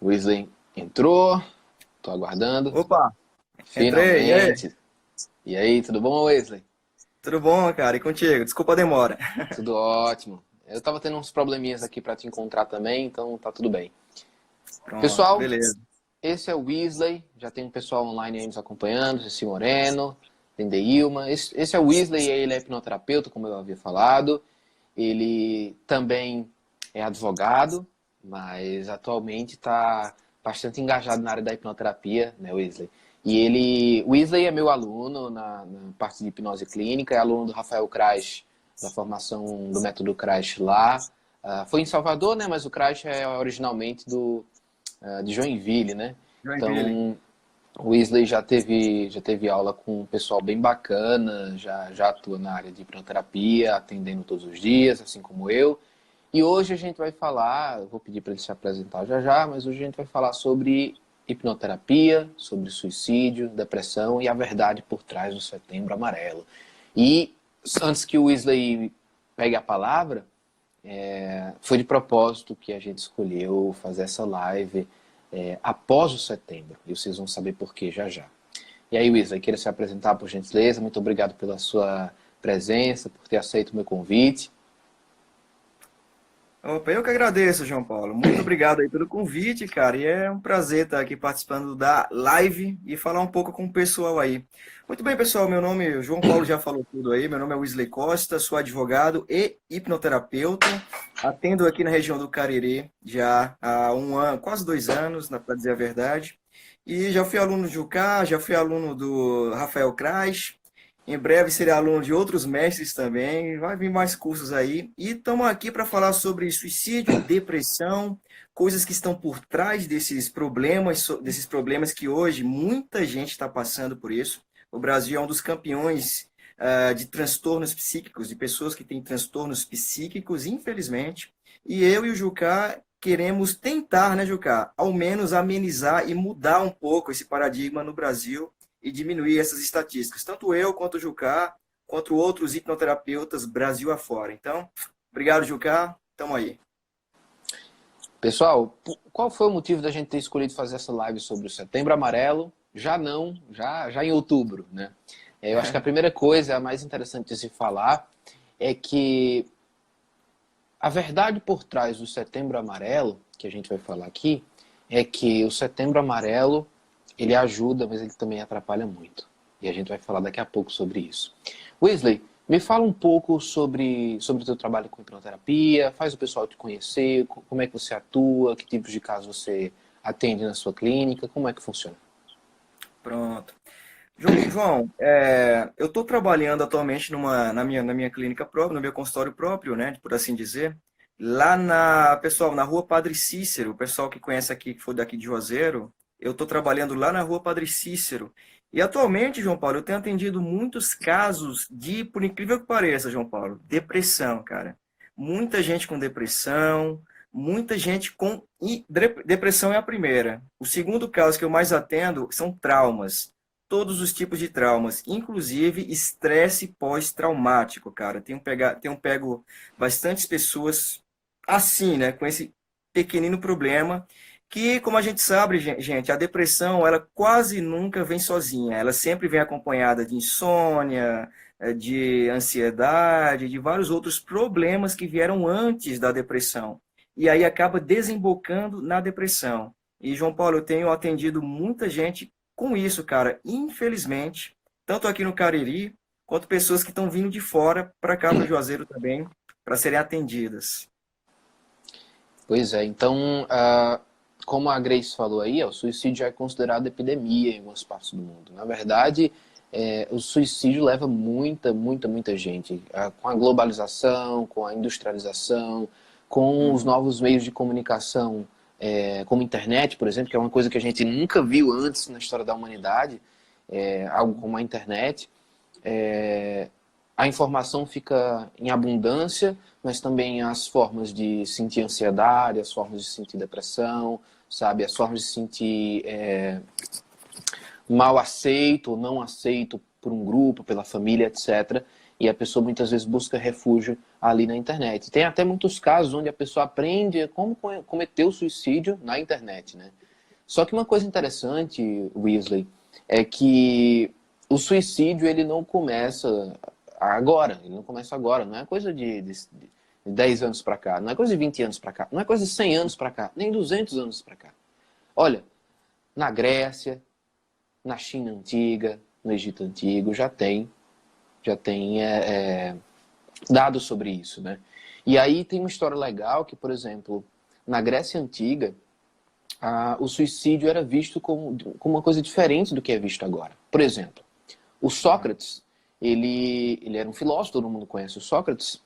Wesley entrou, tô aguardando. Opa, entrei, e aí? Finalmente. E aí, tudo bom, Wesley? Tudo bom, cara? E contigo? Desculpa a demora. Tudo ótimo. Eu tava tendo uns probleminhas aqui para te encontrar também, então tá tudo bem. Pronto, Pessoal, beleza. esse é o Wesley, já tem um pessoal online aí nos acompanhando, Ceci Moreno, tem Deilma. Esse é o Wesley, ele é hipnoterapeuta, como eu havia falado. Ele também é advogado, mas atualmente está bastante engajado na área da hipnoterapia, né, Wesley? O Wesley é meu aluno na parte de hipnose clínica, é aluno do Rafael Crash, da formação do método Crash lá. Foi em Salvador, né, mas o Crash é originalmente de Joinville, né? Joinville. Então, o Wesley já teve aula com um pessoal bem bacana, já atua na área de hipnoterapia, atendendo todos os dias, assim como eu. E hoje a gente vai falar, eu vou pedir para ele se apresentar já já, mas hoje a gente vai falar sobre hipnoterapia, sobre suicídio, depressão e a verdade por trás do Setembro Amarelo. E antes que o Wesley pegue a palavra, foi de propósito que a gente escolheu fazer essa live após o setembro. E vocês vão saber por que já já. E aí, Wesley, queria se apresentar por gentileza. Muito obrigado pela sua presença, por ter aceito o meu convite. Opa, eu que agradeço, João Paulo. Muito obrigado aí pelo convite, cara. E é um prazer estar aqui participando da live e falar um pouco com o pessoal aí. Muito bem, pessoal. Meu nome, o João Paulo já falou tudo aí. Meu nome é Wesley Costa, sou advogado e hipnoterapeuta. Atendo aqui na região do Cariri já há um ano, quase 2 anos, para dizer a verdade. E já fui aluno do Jucá, já fui aluno do Rafael Krais. Em breve serei aluno de outros mestres também. Vai vir mais cursos aí. E estamos aqui para falar sobre suicídio, depressão, coisas que estão por trás desses problemas que hoje muita gente está passando por isso. O Brasil é um dos campeões de transtornos psíquicos, de pessoas que têm transtornos psíquicos, infelizmente. E eu e o Jucá queremos tentar, né, Jucá, ao menos amenizar e mudar um pouco esse paradigma no Brasil e diminuir essas estatísticas. Tanto eu, quanto o Jucá, quanto outros hipnoterapeutas Brasil afora. Então, obrigado, Jucá. Tamo aí. Pessoal, qual foi o motivo da gente ter escolhido fazer essa live sobre o Setembro Amarelo? Já não, já em outubro, né? Eu acho que a primeira coisa, a mais interessante de se falar, é que a verdade por trás do Setembro Amarelo, que a gente vai falar aqui, é que o Setembro Amarelo, ele ajuda, mas ele também atrapalha muito. E a gente vai falar daqui a pouco sobre isso. Wesley, me fala um pouco sobre o teu trabalho com hipnoterapia, faz o pessoal te conhecer, como é que você atua, que tipos de casos você atende na sua clínica, como é que funciona? Pronto. João, eu estou trabalhando atualmente na minha clínica própria, no meu consultório próprio, né, por assim dizer, lá pessoal, na Rua Padre Cícero, o pessoal que conhece aqui, que for daqui de Juazeiro, eu estou trabalhando lá na Rua Padre Cícero. E atualmente, João Paulo, eu tenho atendido muitos casos de, por incrível que pareça, João Paulo, depressão, cara. Muita gente com depressão, muita gente com depressão é a primeira. O segundo caso que eu mais atendo são traumas, todos os tipos de traumas, inclusive estresse pós-traumático, cara. Tenho pego bastantes pessoas assim, né, com esse pequenino problema, que, como a gente sabe, gente, a depressão, ela quase nunca vem sozinha. Ela sempre vem acompanhada de insônia, de ansiedade, de vários outros problemas que vieram antes da depressão. E aí acaba desembocando na depressão. E, João Paulo, eu tenho atendido muita gente com isso, cara, infelizmente, tanto aqui no Cariri, quanto pessoas que estão vindo de fora para cá, para o Juazeiro também, para serem atendidas. Pois é, então, como a Grace falou aí, o suicídio já é considerado epidemia em algumas partes do mundo. Na verdade, o suicídio leva muita gente. Com a globalização, com a industrialização, com os Uhum. novos meios de comunicação, como a internet, por exemplo, que é uma coisa que a gente nunca viu antes na história da humanidade, algo como a internet. é, a informação fica em abundância, mas também as formas de sentir ansiedade, as formas de sentir depressão, sabe, as formas de sentir mal aceito ou não aceito por um grupo, pela família, etc. E a pessoa muitas vezes busca refúgio ali na internet. Tem até muitos casos onde a pessoa aprende como cometer o suicídio na internet, né? Só que uma coisa interessante, Weasley, é que o suicídio ele não começa agora, não é coisa de 10 anos para cá, não é coisa de 20 anos para cá, não é coisa de 100 anos para cá, nem 200 anos para cá. Olha, na Grécia, na China antiga, no Egito antigo, já tem dados sobre isso, né? E aí tem uma história legal que, por exemplo, na Grécia antiga, o suicídio era visto como uma coisa diferente do que é visto agora. Por exemplo, o Sócrates, ele era um filósofo, todo mundo conhece o Sócrates,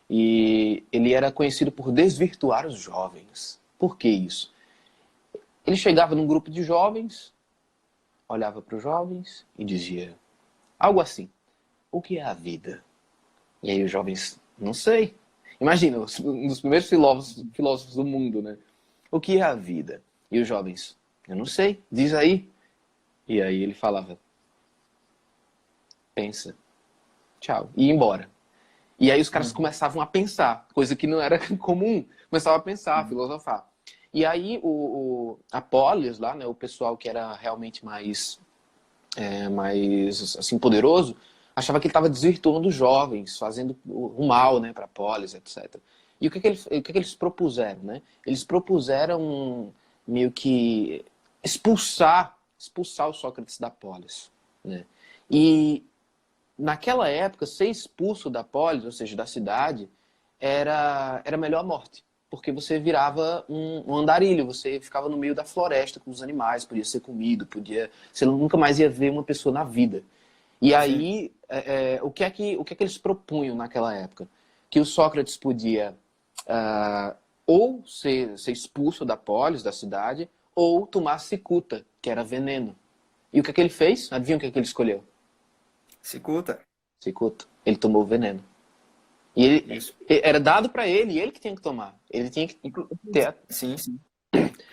e ele era conhecido por desvirtuar os jovens. Por que isso? Ele chegava num grupo de jovens, olhava para os jovens e dizia algo assim: o que é a vida? E aí os jovens, não sei. Imagina, um dos primeiros filósofos do mundo, né? O que é a vida? E os jovens, eu não sei, diz aí. E aí ele falava, pensa, tchau, e ia embora. E aí os caras começavam a pensar, coisa que não era comum, começavam a pensar, a filosofar. E aí a polis lá, né, o pessoal que era realmente mais assim, poderoso, achava que ele estava desvirtuando os jovens, fazendo o mal, né, para a polis, etc. E o que eles propuseram, né? Eles propuseram meio que expulsar o Sócrates da polis, né? E naquela época, ser expulso da polis, ou seja, da cidade, era melhor a morte. Porque você virava um andarilho, você ficava no meio da floresta com os animais, podia ser comido, você nunca mais ia ver uma pessoa na vida. E aí, o que é que eles propunham naquela época? Que o Sócrates podia ou ser expulso da polis, da cidade, ou tomar cicuta, que era veneno. E o que é que ele fez? Adivinha o que é que ele escolheu? Cicuta. Cicuta. Ele tomou veneno. E Isso. era dado para ele, ele que tinha que tomar. Ele tinha que ter. Sim, sim.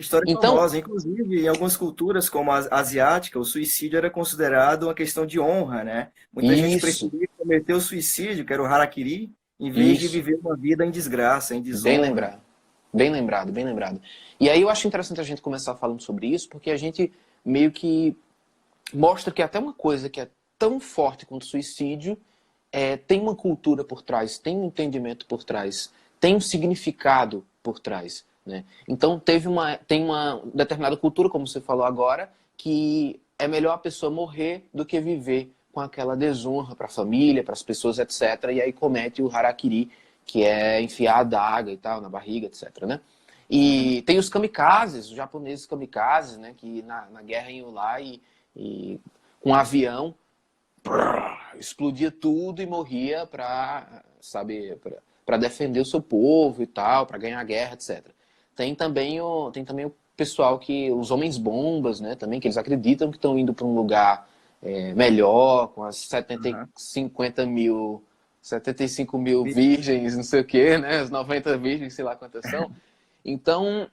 História Então, famosa. Inclusive, em algumas culturas, como a asiática, o suicídio era considerado uma questão de honra, né? Muita gente isso, preferia cometer o suicídio, que era o harakiri, em vez de isso. viver uma vida em desgraça, em Bem desonra. lembrado. Bem lembrado, bem lembrado. E aí eu acho interessante a gente começar falando sobre isso, porque a gente meio que mostra que até uma coisa que é tão forte quanto o suicídio tem uma cultura por trás, tem um entendimento por trás, tem um significado por trás, né? Então tem uma determinada cultura, como você falou agora, que é melhor a pessoa morrer do que viver com aquela desonra para a família, para as pessoas, etc. E aí comete o harakiri, que é enfiar a adaga e tal na barriga, etc. Né? E tem os kamikazes, os japoneses kamikazes, né? Que na guerra iam lá e com um avião explodia tudo e morria para defender o seu povo e tal, para ganhar a guerra, etc. Tem também o pessoal os homens bombas, né, também, que eles acreditam que estão indo para um lugar melhor, com as 75 mil virgens, não sei o quê, né, as 90 virgens, sei lá quantas são. Então,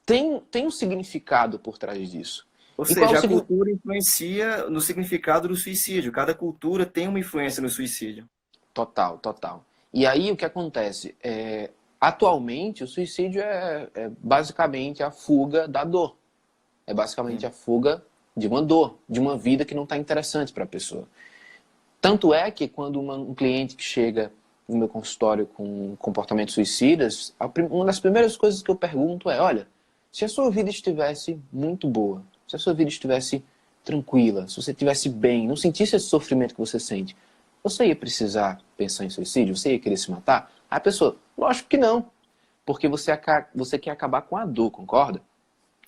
tem um significado por trás disso. Ou E qual é o seja, a significado? cultura influencia no significado do suicídio. Cada cultura tem uma influência no suicídio. Total, total. E aí o que acontece? Atualmente, o suicídio é basicamente a fuga da dor. É basicamente a fuga de uma dor, de uma vida que não está interessante para a pessoa. Tanto é que quando um cliente que chega no meu consultório com comportamentos suicidas, uma das primeiras coisas que eu pergunto é, olha, se a sua vida estivesse muito boa, se a sua vida estivesse tranquila, se você estivesse bem, não sentisse esse sofrimento que você sente, você ia precisar pensar em suicídio? Você ia querer se matar? Aí a pessoa, lógico que não. Porque você quer acabar com a dor, concorda?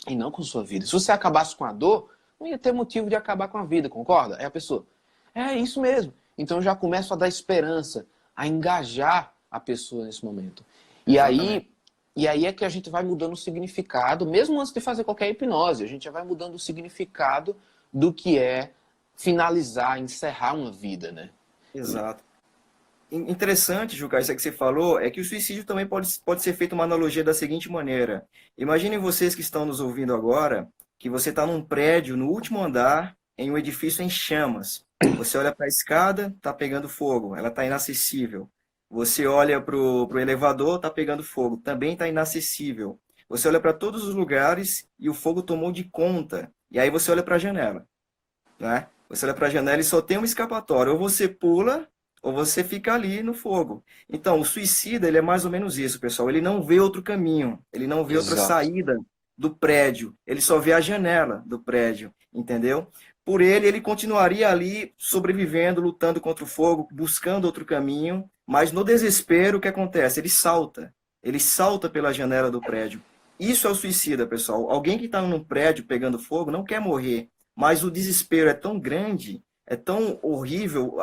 E não com sua vida. Se você acabasse com a dor, não ia ter motivo de acabar com a vida, concorda? Aí a pessoa, é isso mesmo. Então eu já começo a dar esperança, a engajar a pessoa nesse momento. E Exatamente. aí, e aí é que a gente vai mudando o significado, mesmo antes de fazer qualquer hipnose, a gente já vai mudando o significado do que é finalizar, encerrar uma vida, né? Exato. Interessante, Juca, isso que você falou, é que o suicídio também pode ser feito uma analogia da seguinte maneira. Imaginem vocês que estão nos ouvindo agora, que você está num prédio, no último andar, em um edifício em chamas. Você olha para a escada, está pegando fogo, ela está inacessível. Você olha para o elevador, está pegando fogo, também está inacessível. Você olha para todos os lugares e o fogo tomou de conta. E aí você olha para a janela, né? Você olha para a janela e só tem uma escapatória. Ou você pula, ou você fica ali no fogo. Então, o suicida, ele é mais ou menos isso, pessoal. Ele não vê outro caminho, ele não vê outra Exato. saída do prédio. Ele só vê a janela do prédio, entendeu? Por ele, ele continuaria ali sobrevivendo, lutando contra o fogo, buscando outro caminho. Mas no desespero, o que acontece? Ele salta. Ele salta pela janela do prédio. Isso é o suicida, pessoal. Alguém que está num prédio pegando fogo não quer morrer, mas o desespero é tão grande, é tão horrível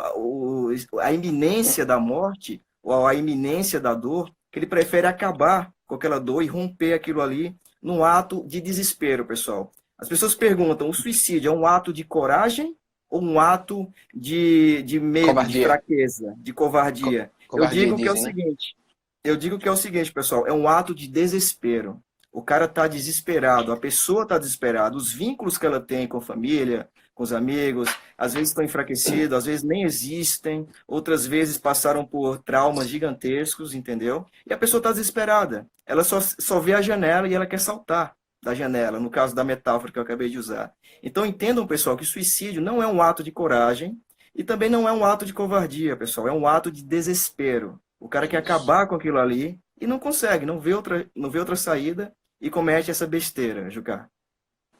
a iminência da morte ou a iminência da dor, que ele prefere acabar com aquela dor e romper aquilo ali num ato de desespero, pessoal. As pessoas perguntam, o suicídio é um ato de coragem ou um ato de medo, de Covardia. fraqueza, de covardia? Eu Covardia digo que é o dizem, né? seguinte, pessoal, é um ato de desespero. O cara está desesperado, a pessoa está desesperada, os vínculos que ela tem com a família, com os amigos, às vezes estão enfraquecidos, às vezes nem existem, outras vezes passaram por traumas gigantescos, entendeu? E a pessoa está desesperada. Ela só vê a janela e ela quer saltar da janela, no caso da metáfora que eu acabei de usar. Então entendam, pessoal, que suicídio não é um ato de coragem e também não é um ato de covardia, pessoal, é um ato de desespero. O cara quer Isso. acabar com aquilo ali e não consegue, não vê outra saída e comete essa besteira, Juca.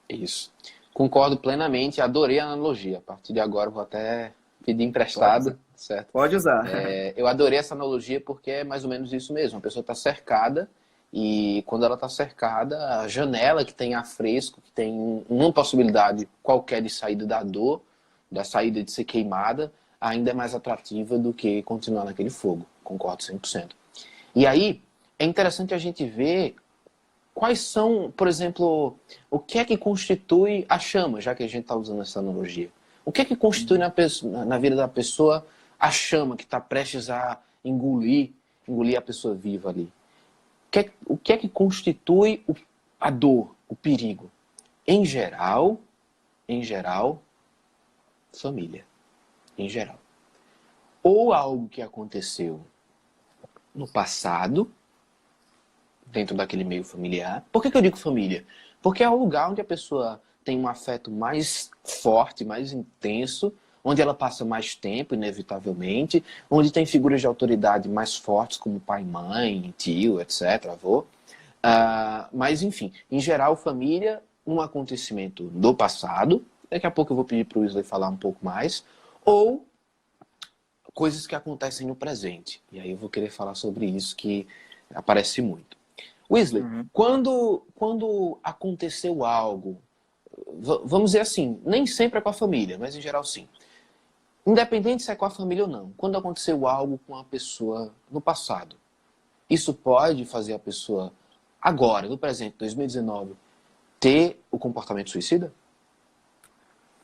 Isso. Concordo plenamente, adorei a analogia. A partir de agora eu vou até pedir Pode usar. emprestado, certo? Pode usar. Eu adorei essa analogia porque é mais ou menos isso mesmo. A pessoa está cercada e quando ela está cercada, a janela que tem ar fresco, que tem uma possibilidade qualquer de saída da dor, da saída de ser queimada, ainda é mais atrativa do que continuar naquele fogo. Concordo 100%. E aí, é interessante a gente ver quais são, por exemplo, o que é que constitui a chama, já que a gente está usando essa analogia? O que é que constitui na vida da pessoa a chama que está prestes a engolir a pessoa viva ali? O que é que constitui a dor, o perigo? Em geral, família. Em geral. Ou algo que aconteceu no passado, dentro daquele meio familiar. Por que eu digo família? Porque é o lugar onde a pessoa tem um afeto mais forte, mais intenso, onde ela passa mais tempo, inevitavelmente, onde tem figuras de autoridade mais fortes, como pai, mãe, tio, etc., avô. Mas, enfim, em geral, família, um acontecimento do passado, daqui a pouco eu vou pedir para o Wesley falar um pouco mais, ou coisas que acontecem no presente. E aí eu vou querer falar sobre isso, que aparece muito. Wesley, Uhum. quando aconteceu algo, vamos dizer assim, nem sempre é com a família, mas em geral sim. Independente se é com a família ou não, quando aconteceu algo com a pessoa no passado, isso pode fazer a pessoa, agora, no presente, 2019, ter o comportamento suicida?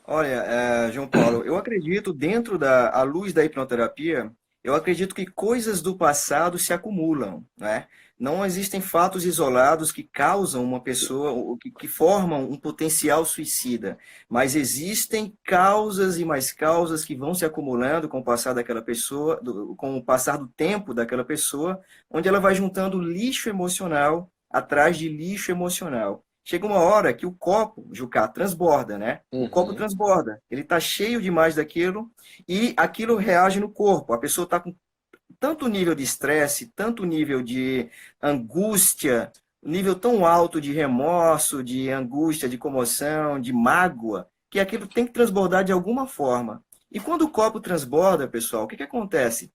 Olha, João Paulo, eu acredito dentro à luz da hipnoterapia, eu acredito que coisas do passado se acumulam, né? Não existem fatos isolados que causam uma pessoa, que formam um potencial suicida, mas existem causas e mais causas que vão se acumulando com o passar daquela pessoa, com o passar do tempo daquela pessoa, onde ela vai juntando lixo emocional atrás de lixo emocional. Chega uma hora que o copo, Jucá, transborda, né? O copo Uhum. transborda. Ele está cheio demais daquilo e aquilo reage no corpo. A pessoa está com tanto nível de estresse, tanto nível de angústia, nível tão alto de remorso, de angústia, de comoção, de mágoa, que aquilo tem que transbordar de alguma forma. E quando o copo transborda, pessoal, o que acontece?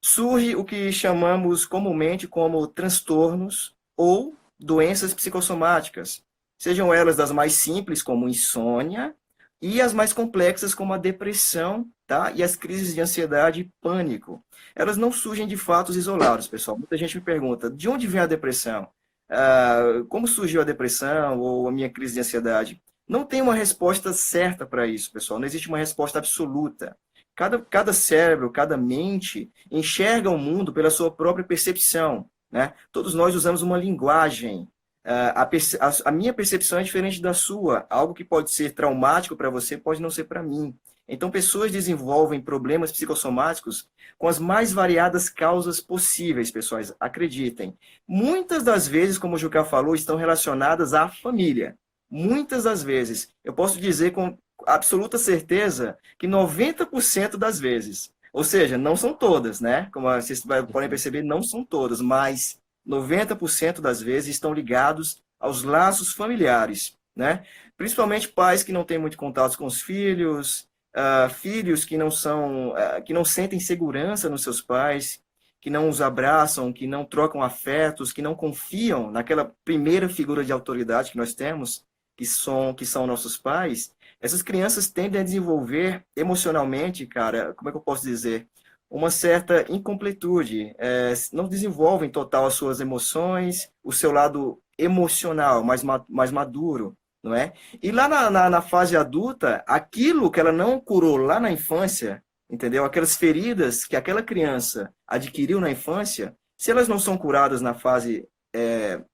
Surge o que chamamos comumente como transtornos ou doenças psicossomáticas, sejam elas das mais simples, como insônia, e as mais complexas, como a depressão, tá? E as crises de ansiedade e pânico. Elas não surgem de fatos isolados, pessoal. Muita gente me pergunta, de onde vem a depressão? Como surgiu a depressão ou a minha crise de ansiedade? Não tem uma resposta certa para isso, pessoal. Não existe uma resposta absoluta. Cada cérebro, cada mente enxerga o mundo pela sua própria percepção, né? Todos nós usamos uma linguagem. A minha percepção é diferente da sua. Algo que pode ser traumático para você pode não ser para mim. Então, pessoas desenvolvem problemas psicossomáticos com as mais variadas causas possíveis, pessoas, acreditem. Muitas das vezes, como o Juca falou, estão relacionadas à família. Muitas das vezes. Eu posso dizer com absoluta certeza que 90% das vezes. Ou seja, não são todas, né? Como vocês podem perceber, não são todas, mas 90% das vezes estão ligados aos laços familiares, né? Principalmente pais que não têm muito contato com os filhos, filhos que não são, que não sentem segurança nos seus pais, que não os abraçam, que não trocam afetos, que não confiam naquela primeira figura de autoridade que nós temos, que são nossos pais. Essas crianças tendem a desenvolver emocionalmente, cara, como é que eu posso dizer? Uma certa incompletude. Não desenvolvem total as suas emoções, o seu lado emocional mais maduro, não é? E lá na fase adulta, aquilo que ela não curou lá na infância, entendeu? Aquelas feridas que aquela criança adquiriu na infância, se elas não são curadas na fase,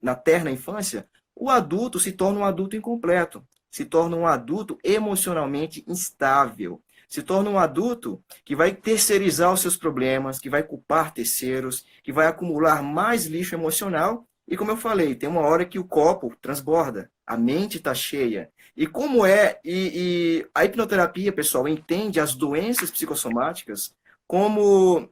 na terna infância, o adulto se torna um adulto incompleto, se torna um adulto emocionalmente instável, se torna um adulto que vai terceirizar os seus problemas, que vai culpar terceiros, que vai acumular mais lixo emocional. E como eu falei, tem uma hora que o copo transborda, a mente está cheia. E como e a hipnoterapia, pessoal, entende as doenças psicossomáticas como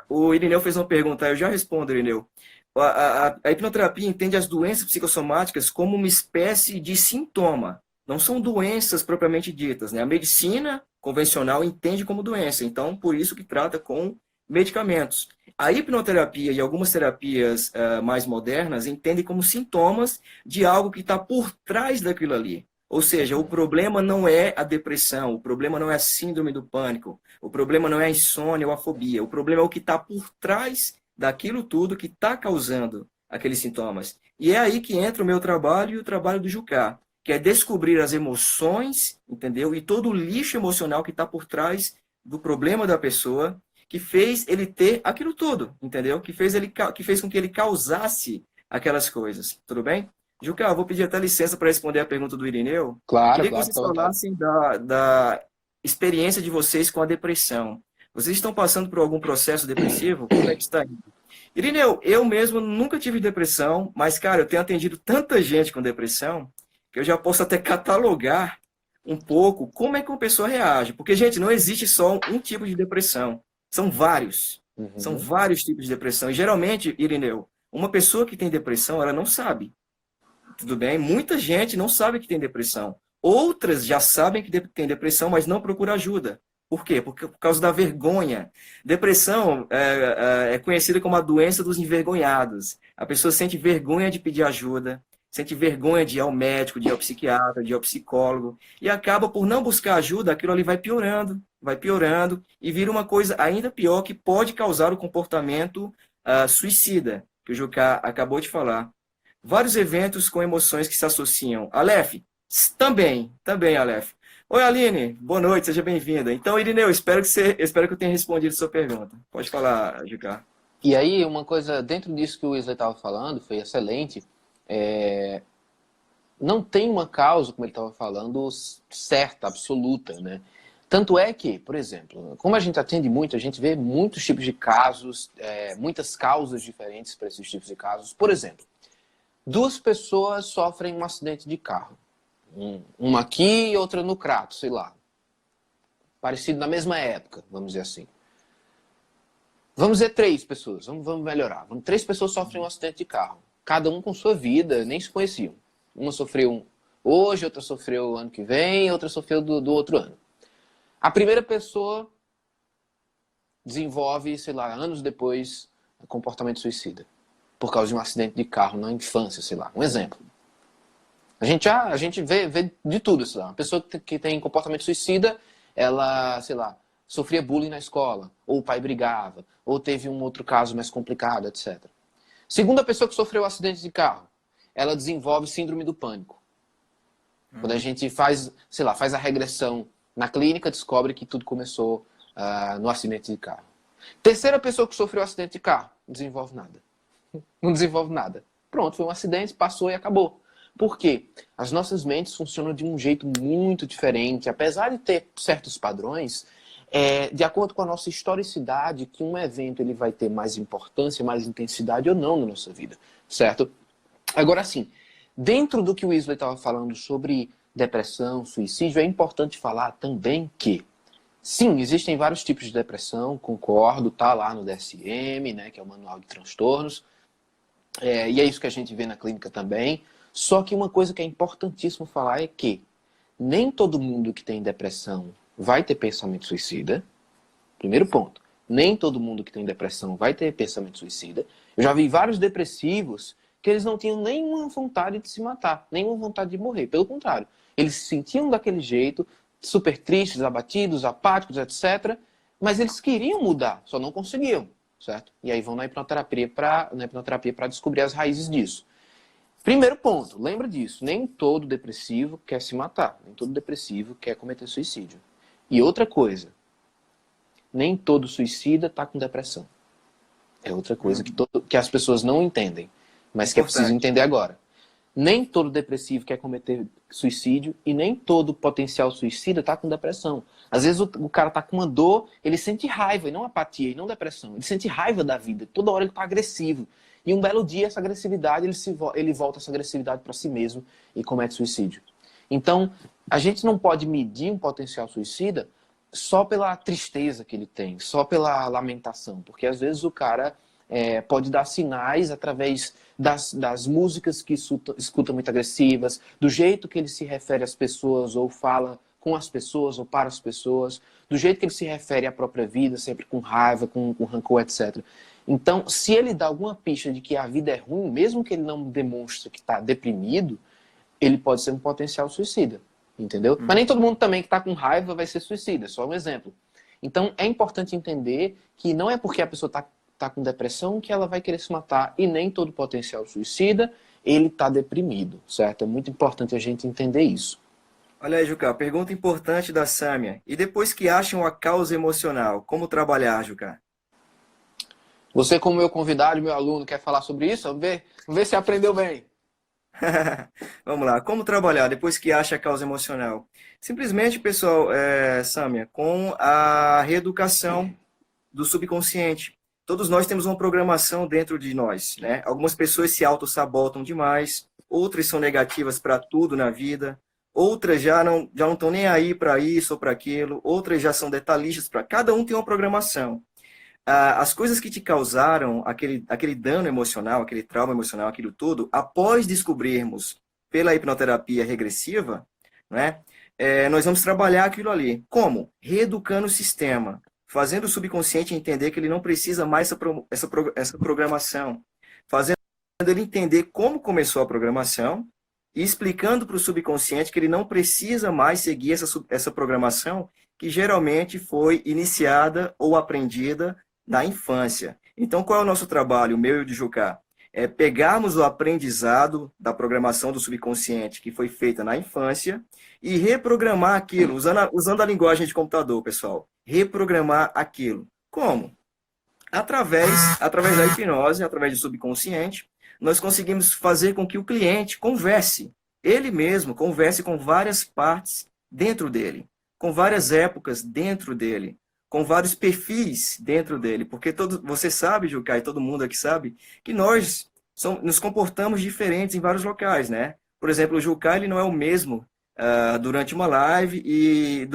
o Irineu fez uma pergunta, eu já respondo, Irineu. A hipnoterapia entende as doenças psicossomáticas como uma espécie de sintoma. Não são doenças propriamente ditas, né? A medicina convencional entende como doença, então por isso que trata com medicamentos. A hipnoterapia e algumas terapias mais modernas entendem como sintomas de algo que está por trás daquilo ali. Ou seja, o problema não é a depressão, o problema não é a síndrome do pânico, o problema não é a insônia ou a fobia, o problema é o que está por trás daquilo tudo que está causando aqueles sintomas. E é aí que entra o meu trabalho e o trabalho do Jucá, que é descobrir as emoções, entendeu? E todo o lixo emocional que está por trás do problema da pessoa, que fez ele ter aquilo tudo, entendeu? Que fez com que ele causasse aquelas coisas. Tudo bem? Juca, eu vou pedir até licença para responder a pergunta do Irineu. Claro, Queria que claro, vocês fica à vontade. falassem da experiência de vocês com a depressão. Vocês estão passando por algum processo depressivo? Como é que está indo? Irineu, eu mesmo nunca tive depressão, mas, cara, eu tenho atendido tanta gente com depressão que eu já posso até catalogar um pouco como é que uma pessoa reage. Porque, gente, não existe só um tipo de depressão. São vários. São Uhum. vários tipos de depressão. E, geralmente, Irineu, uma pessoa que tem depressão, ela não sabe. Tudo bem? Muita gente não sabe que tem depressão. Outras já sabem que tem depressão, mas não procura ajuda. Por quê? Por causa da vergonha. Depressão é conhecida como a doença dos envergonhados. A pessoa sente vergonha de pedir ajuda, sente vergonha de ir ao médico, de ir ao psiquiatra, de ir ao psicólogo, e acaba por não buscar ajuda, aquilo ali vai piorando, e vira uma coisa ainda pior que pode causar o comportamento suicida, que o Jucá acabou de falar. Vários eventos com emoções que se associam. Aleph, também, Aleph. Oi, Aline, boa noite, seja bem-vinda. Então, Irineu, espero que eu tenha respondido a sua pergunta. Pode falar, Jucá. E aí, uma coisa, dentro disso que o Wesley estava falando, foi excelente. é, não tem uma causa, como ele estava falando, certa, absoluta, né? Tanto é que, por exemplo, como a gente atende muito, a gente vê muitos tipos de casos, muitas causas diferentes para esses tipos de casos. Por exemplo, duas pessoas sofrem um acidente de carro. Uma aqui e outra no Crato, sei lá. Parecido na mesma época, vamos dizer assim. Vamos dizer três pessoas, vamos melhorar. Três pessoas sofrem um acidente de carro. Cada um com sua vida, nem se conheciam. Uma sofreu hoje, outra sofreu ano que vem, outra sofreu do outro ano. A primeira pessoa desenvolve, sei lá, anos depois, comportamento suicida. Por causa de um acidente de carro na infância, sei lá. Um exemplo. A gente vê de tudo, sei lá. Uma pessoa que tem comportamento suicida, ela, sei lá, sofria bullying na escola, ou o pai brigava, ou teve um outro caso mais complicado, etc. Segunda pessoa que sofreu um acidente de carro, ela desenvolve síndrome do pânico. Quando a gente faz, sei lá, faz a regressão na clínica, descobre que tudo começou no acidente de carro. Terceira pessoa que sofreu um acidente de carro, não desenvolve nada. Não desenvolve nada. Pronto, foi um acidente, passou e acabou. Por quê? As nossas mentes funcionam de um jeito muito diferente, apesar de ter certos padrões, de acordo com a nossa historicidade, que um evento ele vai ter mais importância, mais intensidade ou não na nossa vida, certo? Agora sim, dentro do que o Wesley estava falando sobre depressão, suicídio, é importante falar também que, sim, existem vários tipos de depressão, concordo, tá lá no DSM, né, que é o Manual de Transtornos, e é isso que a gente vê na clínica também. Só que uma coisa que é importantíssimo falar é que nem todo mundo que tem depressão vai ter pensamento suicida. Primeiro ponto. Nem todo mundo que tem depressão vai ter pensamento suicida. Eu já vi vários depressivos que eles não tinham nenhuma vontade de se matar, nenhuma vontade de morrer. Pelo contrário, eles se sentiam daquele jeito, super tristes, abatidos, apáticos, etc. Mas eles queriam mudar, só não conseguiam, certo? E aí vão na hipnoterapia para descobrir as raízes disso. Primeiro ponto, lembra disso, nem todo depressivo quer se matar, nem todo depressivo quer cometer suicídio. E outra coisa, nem todo suicida está com depressão. É outra coisa que as pessoas não entendem, mas que é preciso entender agora. Nem todo depressivo quer cometer suicídio e nem todo potencial suicida está com depressão. Às vezes o cara está com uma dor, ele sente raiva, e não apatia, e não depressão. Ele sente raiva da vida, toda hora ele está agressivo. E um belo dia, essa agressividade, ele volta essa agressividade para si mesmo e comete suicídio. Então, a gente não pode medir um potencial suicida só pela tristeza que ele tem, só pela lamentação. Porque às vezes o cara pode dar sinais através das músicas que escuta muito agressivas, do jeito que ele se refere às pessoas ou fala com as pessoas ou para as pessoas, do jeito que ele se refere à própria vida, sempre com raiva, com rancor, etc. Então, se ele dá alguma pista de que a vida é ruim, mesmo que ele não demonstre que está deprimido, ele pode ser um potencial suicida, entendeu? Mas nem todo mundo também que está com raiva vai ser suicida, só um exemplo. Então, é importante entender que não é porque a pessoa está com depressão que ela vai querer se matar, e nem todo potencial suicida, ele está deprimido, certo? É muito importante a gente entender isso. Olha aí, Juca, pergunta importante da Sâmia. E depois que acham a causa emocional, como trabalhar, Juca? Você, como meu convidado, meu aluno, quer falar sobre isso? Vamos ver se aprendeu bem. Vamos lá, como trabalhar depois que acha a causa emocional? Simplesmente, pessoal, Sâmia, com a reeducação do subconsciente. Todos nós temos uma programação dentro de nós, né? Algumas pessoas se auto-sabotam demais, outras são negativas para tudo na vida, outras já não estão nem aí para isso ou para aquilo, outras já são detalhistas, para cada um tem uma programação. As coisas que te causaram aquele dano emocional, aquele trauma emocional, aquilo tudo, após descobrirmos pela hipnoterapia regressiva, né, nós vamos trabalhar aquilo ali. Como? Reeducando o sistema, fazendo o subconsciente entender que ele não precisa mais essa programação, fazendo ele entender como começou a programação e explicando para o subconsciente que ele não precisa mais seguir essa programação que geralmente foi iniciada ou aprendida na infância. Então, qual é o nosso trabalho, o meu e o de Jucá? É pegarmos o aprendizado da programação do subconsciente que foi feita na infância e reprogramar aquilo, usando a linguagem de computador, pessoal. Reprogramar aquilo. Como? Através da hipnose, através do subconsciente, nós conseguimos fazer com que o cliente converse. Ele mesmo converse com várias partes dentro dele, com várias épocas dentro dele, com vários perfis dentro dele, porque você sabe, Jucá, e todo mundo aqui sabe, que nós nos comportamos diferentes em vários locais, né? Por exemplo, o Jucá, ele não é o mesmo durante uma live e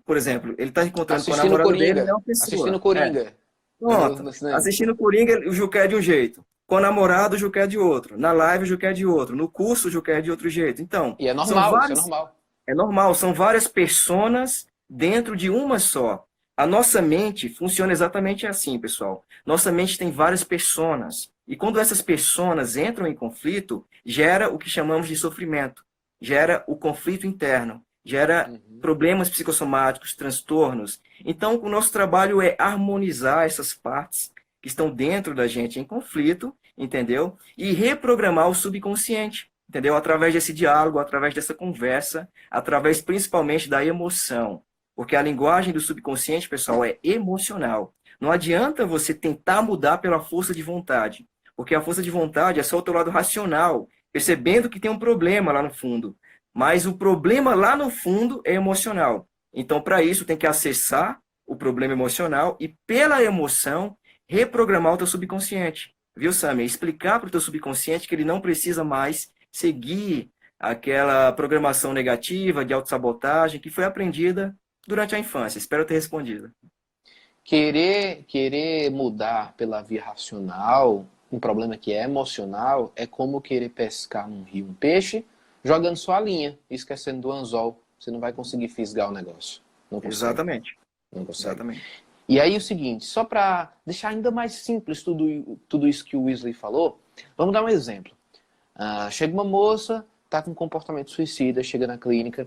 por exemplo, ele está encontrando com a namorada dele, é uma pessoa. Assistindo Coringa. Pronto, assistindo Coringa, o Jucá é de um jeito. Com a namorada, o Jucá é de outro. Na live, o Jucá é de outro. No curso, o Jucá é de outro jeito. Então, e é normal, isso é normal. É normal, são várias personas dentro de uma só. A nossa mente funciona exatamente assim, pessoal. Nossa mente tem várias personas. E quando essas personas entram em conflito, gera o que chamamos de sofrimento. Gera o conflito interno. Gera problemas psicossomáticos, transtornos. Então, o nosso trabalho é harmonizar essas partes que estão dentro da gente em conflito, entendeu? E reprogramar o subconsciente, entendeu? Através desse diálogo, através dessa conversa, através principalmente da emoção. Porque a linguagem do subconsciente, pessoal, é emocional. Não adianta você tentar mudar pela força de vontade. Porque a força de vontade é só o teu lado racional, percebendo que tem um problema lá no fundo. Mas o problema lá no fundo é emocional. Então, para isso, tem que acessar o problema emocional e, pela emoção, reprogramar o teu subconsciente. Viu, Sammy? Explicar para o teu subconsciente que ele não precisa mais seguir aquela programação negativa de autossabotagem que foi aprendida durante a infância. Espero ter respondido. Querer mudar pela via racional, um problema que é emocional, é como querer pescar num rio um peixe, jogando só a linha, esquecendo do anzol. Você não vai conseguir fisgar o negócio. Não consegue. Exatamente. Não consegue. Exatamente. E aí o seguinte, só para deixar ainda mais simples tudo isso que o Weasley falou, vamos dar um exemplo. Chega uma moça, tá com um comportamento suicida, chega na clínica,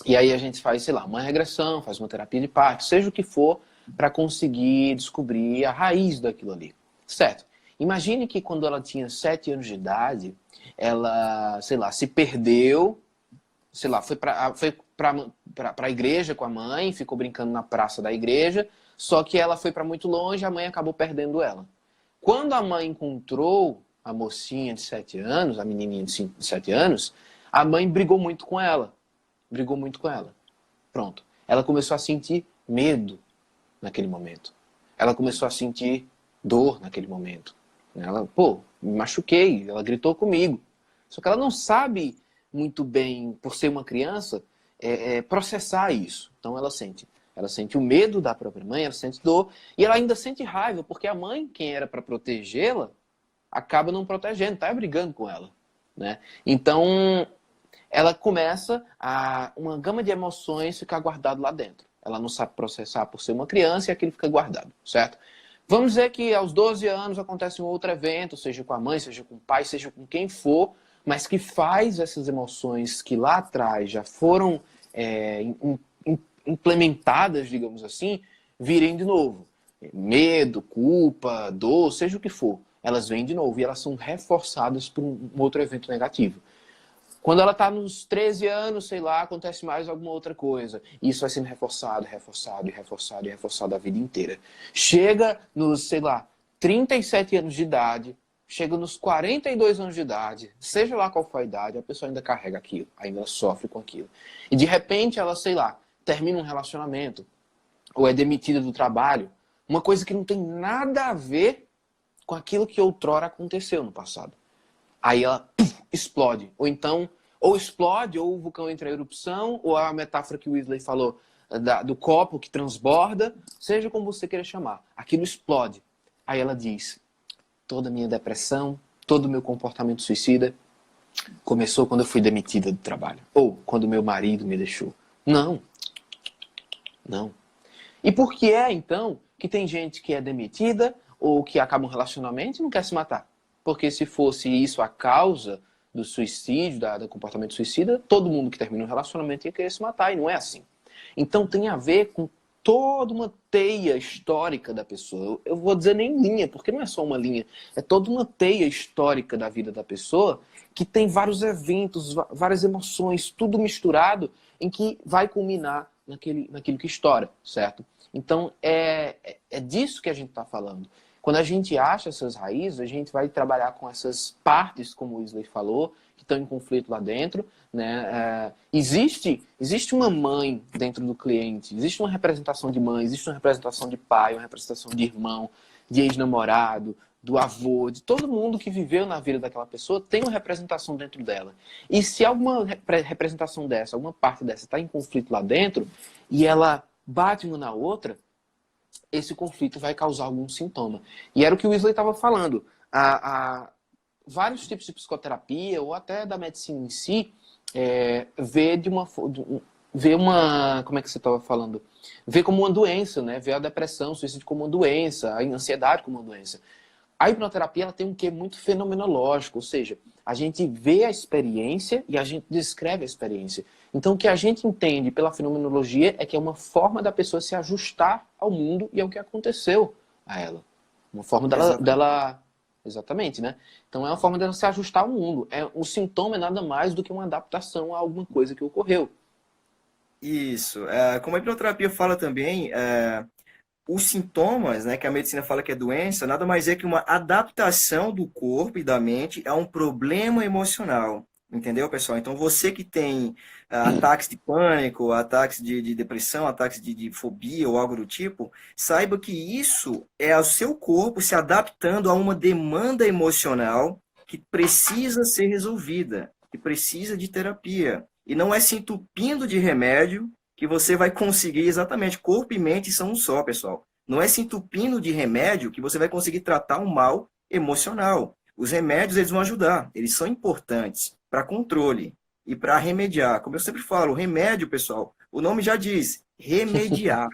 e aí a gente faz, sei lá, uma regressão, faz uma terapia de parto, seja o que for, para conseguir descobrir a raiz daquilo ali. Certo? Imagine que quando ela tinha 7 anos de idade, ela, sei lá, se perdeu, sei lá, foi para a igreja com a mãe, ficou brincando na praça da igreja, só que ela foi para muito longe, a mãe acabou perdendo ela. Quando a mãe encontrou a mocinha de 7 anos, a menininha de 7 anos, a mãe brigou muito com ela. Brigou muito com ela. Pronto. Ela começou a sentir medo naquele momento. Ela começou a sentir dor naquele momento. Ela, me machuquei, ela gritou comigo. Só que ela não sabe muito bem, por ser uma criança, processar isso. Então ela sente o medo da própria mãe, ela sente dor, e ela ainda sente raiva, porque a mãe, quem era para protegê-la, acaba não protegendo, tá brigando com ela, né? Então, ela começa uma gama de emoções ficar guardado lá dentro. Ela não sabe processar por ser uma criança e aquilo fica guardado, certo? Vamos dizer que aos 12 anos acontece um outro evento, seja com a mãe, seja com o pai, seja com quem for, mas que faz essas emoções que lá atrás já foram implementadas, digamos assim, virem de novo. Medo, culpa, dor, seja o que for. Elas vêm de novo e elas são reforçadas por um outro evento negativo. Quando ela está nos 13 anos, sei lá, acontece mais alguma outra coisa. E isso vai sendo reforçado, reforçado e reforçado e reforçado a vida inteira. Chega nos, sei lá, 37 anos de idade, chega nos 42 anos de idade, seja lá qual for a idade, a pessoa ainda carrega aquilo, ainda sofre com aquilo. E de repente ela, sei lá, termina um relacionamento, ou é demitida do trabalho, uma coisa que não tem nada a ver com aquilo que outrora aconteceu no passado. Aí ela explode. Ou então, ou explode, ou o vulcão entra em erupção, ou a metáfora que o Weasley falou do copo que transborda, seja como você queira chamar. Aquilo explode. Aí ela diz, toda a minha depressão, todo o meu comportamento suicida começou quando eu fui demitida do trabalho. Ou quando meu marido me deixou. Não. Não. E por que é, então, que tem gente que é demitida ou que acaba um relacionamento e não quer se matar? Porque se fosse isso a causa do suicídio, do comportamento suicida, todo mundo que termina um relacionamento ia querer se matar, e não é assim. Então tem a ver com toda uma teia histórica da pessoa. Eu vou dizer nem linha, porque não é só uma linha. É toda uma teia histórica da vida da pessoa que tem vários eventos, várias emoções, tudo misturado, em que vai culminar naquilo que estoura, certo? Então é disso que a gente está falando. Quando a gente acha essas raízes, a gente vai trabalhar com essas partes, como o Weasley falou, que estão em conflito lá dentro, né? Existe uma mãe dentro do cliente, existe uma representação de mãe, existe uma representação de pai, uma representação de irmão, de ex-namorado, do avô, de todo mundo que viveu na vida daquela pessoa, tem uma representação dentro dela. E se alguma representação dessa, alguma parte dessa está em conflito lá dentro, e ela bate uma na outra, esse conflito vai causar algum sintoma. E era o que o Weasley estava falando. Vários tipos de psicoterapia, ou até da medicina em si, vê uma... Como é que você estava falando? Vê como uma doença, né? Vê a depressão, o suicídio como uma doença, a ansiedade como uma doença. A hipnoterapia ela tem um quê muito fenomenológico, ou seja, a gente vê a experiência e a gente descreve a experiência. Então, o que a gente entende pela fenomenologia é que é uma forma da pessoa se ajustar ao mundo e ao que aconteceu a ela. Uma forma dela... Exatamente, né? Então, é uma forma dela se ajustar ao mundo. O sintoma é nada mais do que uma adaptação a alguma coisa que ocorreu. Isso. Como a hipnoterapia fala também, os sintomas, né, que a medicina fala que é doença, nada mais é que uma adaptação do corpo e da mente a um problema emocional. Entendeu, pessoal? Então, você que tem ataques de pânico, ataques de depressão, ataques de fobia ou algo do tipo, saiba que isso é o seu corpo se adaptando a uma demanda emocional que precisa ser resolvida, que precisa de terapia. E não é se entupindo de remédio que você vai conseguir exatamente. Corpo e mente são um só, pessoal. Não é se entupindo de remédio que você vai conseguir tratar um mal emocional. Os remédios, eles vão ajudar, eles são importantes para controle e para remediar. Como eu sempre falo, o remédio, pessoal, o nome já diz, remediar.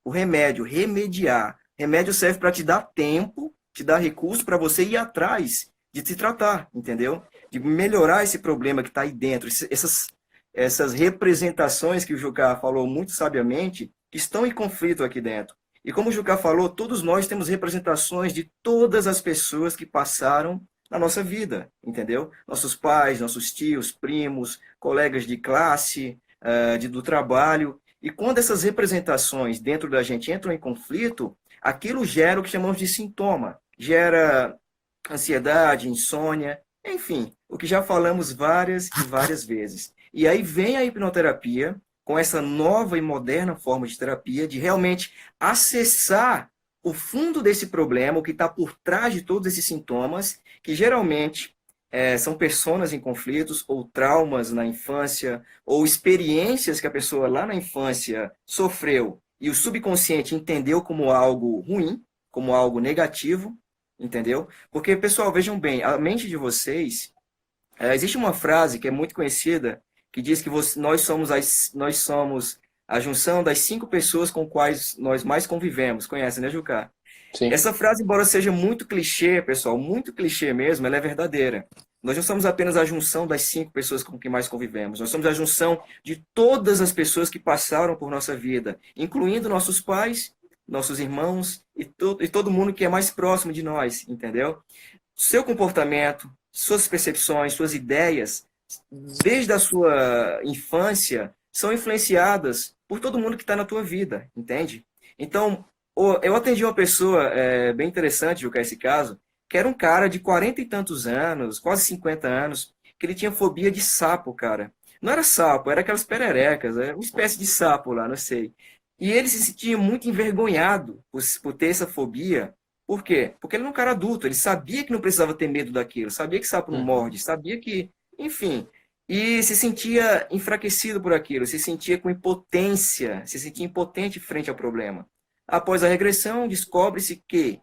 O remédio, remediar. Remédio serve para te dar tempo, te dar recurso para você ir atrás de se tratar, entendeu? De melhorar esse problema que está aí dentro, essas representações que o Jucá falou muito sabiamente, que estão em conflito aqui dentro. E como o Jucá falou, todos nós temos representações de todas as pessoas que passaram na nossa vida, entendeu? Nossos pais, nossos tios, primos, colegas de classe, do trabalho. E quando essas representações dentro da gente entram em conflito, aquilo gera o que chamamos de sintoma. Gera ansiedade, insônia, enfim, o que já falamos várias e várias vezes. E aí vem a hipnoterapia com essa nova e moderna forma de terapia, de realmente acessar o fundo desse problema, o que está por trás de todos esses sintomas, que geralmente são personas em conflitos, ou traumas na infância, ou experiências que a pessoa lá na infância sofreu e o subconsciente entendeu como algo ruim, como algo negativo, entendeu? Porque, pessoal, vejam bem, a mente de vocês, existe uma frase que é muito conhecida, que diz que nós somos a junção das 5 pessoas com quais nós mais convivemos. Conhece, né, Jucá? Sim. Essa frase, embora seja muito clichê, pessoal, muito clichê mesmo, ela é verdadeira. Nós não somos apenas a junção das 5 pessoas com quem mais convivemos. Nós somos a junção de todas as pessoas que passaram por nossa vida, incluindo nossos pais, nossos irmãos e todo mundo que é mais próximo de nós, entendeu? Seu comportamento, suas percepções, suas ideias, desde a sua infância, são influenciadas por todo mundo que está na tua vida, entende? Então, eu atendi uma pessoa bem interessante, Juca, esse caso, que era um cara de 40 e tantos anos, quase 50 anos, que ele tinha fobia de sapo, cara. Não era sapo, era aquelas pererecas, uma espécie de sapo lá, não sei. E ele se sentia muito envergonhado por ter essa fobia. Por quê? Porque ele era um cara adulto, ele sabia que não precisava ter medo daquilo, sabia que sapo não Uhum. morde, sabia que, enfim, e se sentia enfraquecido por aquilo, se sentia com impotência, se sentia impotente frente ao problema. Após a regressão, descobre-se que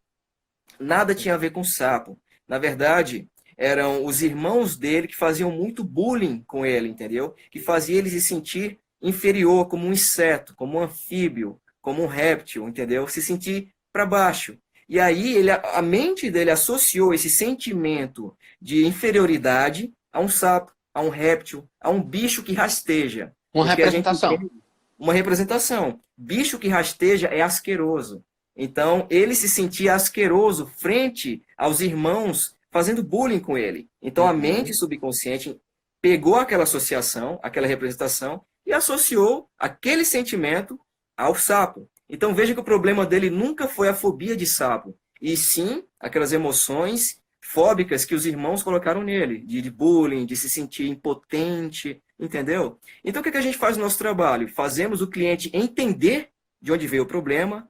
nada tinha a ver com sapo. Na verdade, eram os irmãos dele que faziam muito bullying com ele, entendeu? Que fazia ele se sentir inferior, como um inseto, como um anfíbio, como um réptil, entendeu? Se sentir para baixo. E aí a mente dele associou esse sentimento de inferioridade a um sapo, a um réptil, a um bicho que rasteja. Uma Porque a gente representação. entende uma representação. Bicho que rasteja é asqueroso. Então, ele se sentia asqueroso frente aos irmãos fazendo bullying com ele. Então, a mente Uhum. subconsciente pegou aquela associação, aquela representação, e associou aquele sentimento ao sapo. Então, veja que o problema dele nunca foi a fobia de sapo, e sim aquelas emoções fóbicas que os irmãos colocaram nele, de bullying, de se sentir impotente, entendeu? Então, o que a gente faz no nosso trabalho? Fazemos o cliente entender de onde veio o problema,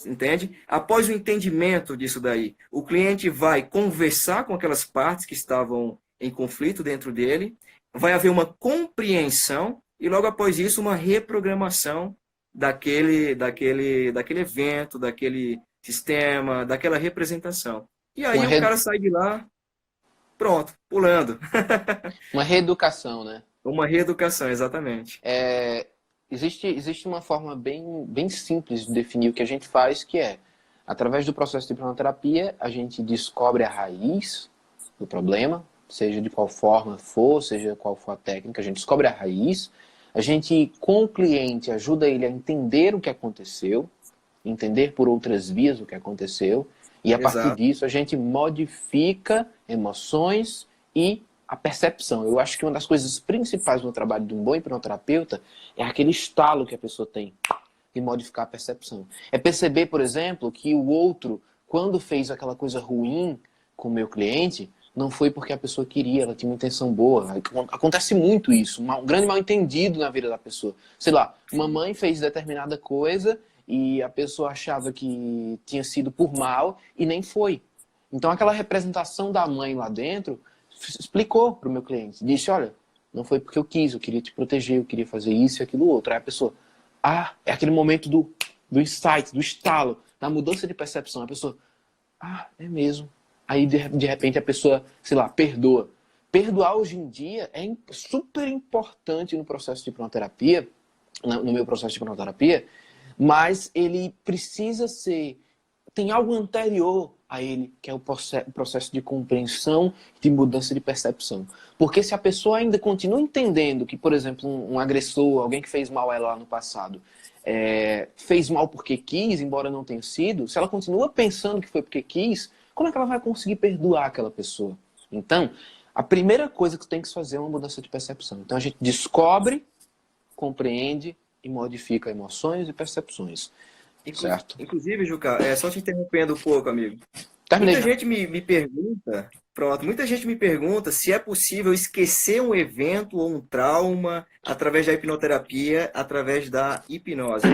entende? Após o entendimento disso daí, o cliente vai conversar com aquelas partes que estavam em conflito dentro dele, vai haver uma compreensão e logo após isso uma reprogramação daquele evento, daquele sistema, daquela representação. E Uma, aí o re... cara sai de lá, pronto, pulando. uma reeducação, né? Uma reeducação, exatamente. Existe uma forma bem simples de definir o que a gente faz, que é, através do processo de hipnoterapia, a gente descobre a raiz do problema, seja de qual forma for, seja qual for a técnica, a gente descobre a raiz, a gente, com o cliente, ajuda ele a entender o que aconteceu, entender por outras vias o que aconteceu, e a partir Exato. disso a gente modifica emoções e a percepção. Eu acho que uma das coisas principais no trabalho de um bom hipnoterapeuta é aquele estalo que a pessoa tem. e modificar a percepção. É perceber, por exemplo, que o outro, quando fez aquela coisa ruim com o meu cliente, não foi porque a pessoa queria, ela tinha uma intenção boa. Acontece muito isso, um grande mal-entendido na vida da pessoa. Sei lá, uma mãe fez determinada coisa e a pessoa achava que tinha sido por mal e nem foi. Então aquela representação da mãe lá dentro explicou para o meu cliente. Disse, olha, não foi porque eu quis, eu queria te proteger, eu queria fazer isso e aquilo outro. Aí a pessoa, é aquele momento do insight, do estalo, da mudança de percepção. A pessoa, é mesmo. Aí, de repente, a pessoa, sei lá, perdoa. Perdoar hoje em dia é super importante no processo de hipnoterapia, no meu processo de hipnoterapia, mas ele precisa ser... Tem algo anterior a ele, que é o processo de compreensão, de mudança de percepção. Porque se a pessoa ainda continua entendendo que, por exemplo, um agressor, alguém que fez mal a ela lá no passado, fez mal porque quis, embora não tenha sido, se ela continua pensando que foi porque quis, como é que ela vai conseguir perdoar aquela pessoa? Então, a primeira coisa que tem que se fazer é uma mudança de percepção. Então, a gente descobre, compreende e modifica emoções e percepções. Certo? Inclusive, Juca, só te interrompendo um pouco, amigo. Terminei Muita já. gente me pergunta, pronto, muita gente me pergunta se é possível esquecer um evento ou um trauma através da hipnoterapia, através da hipnose.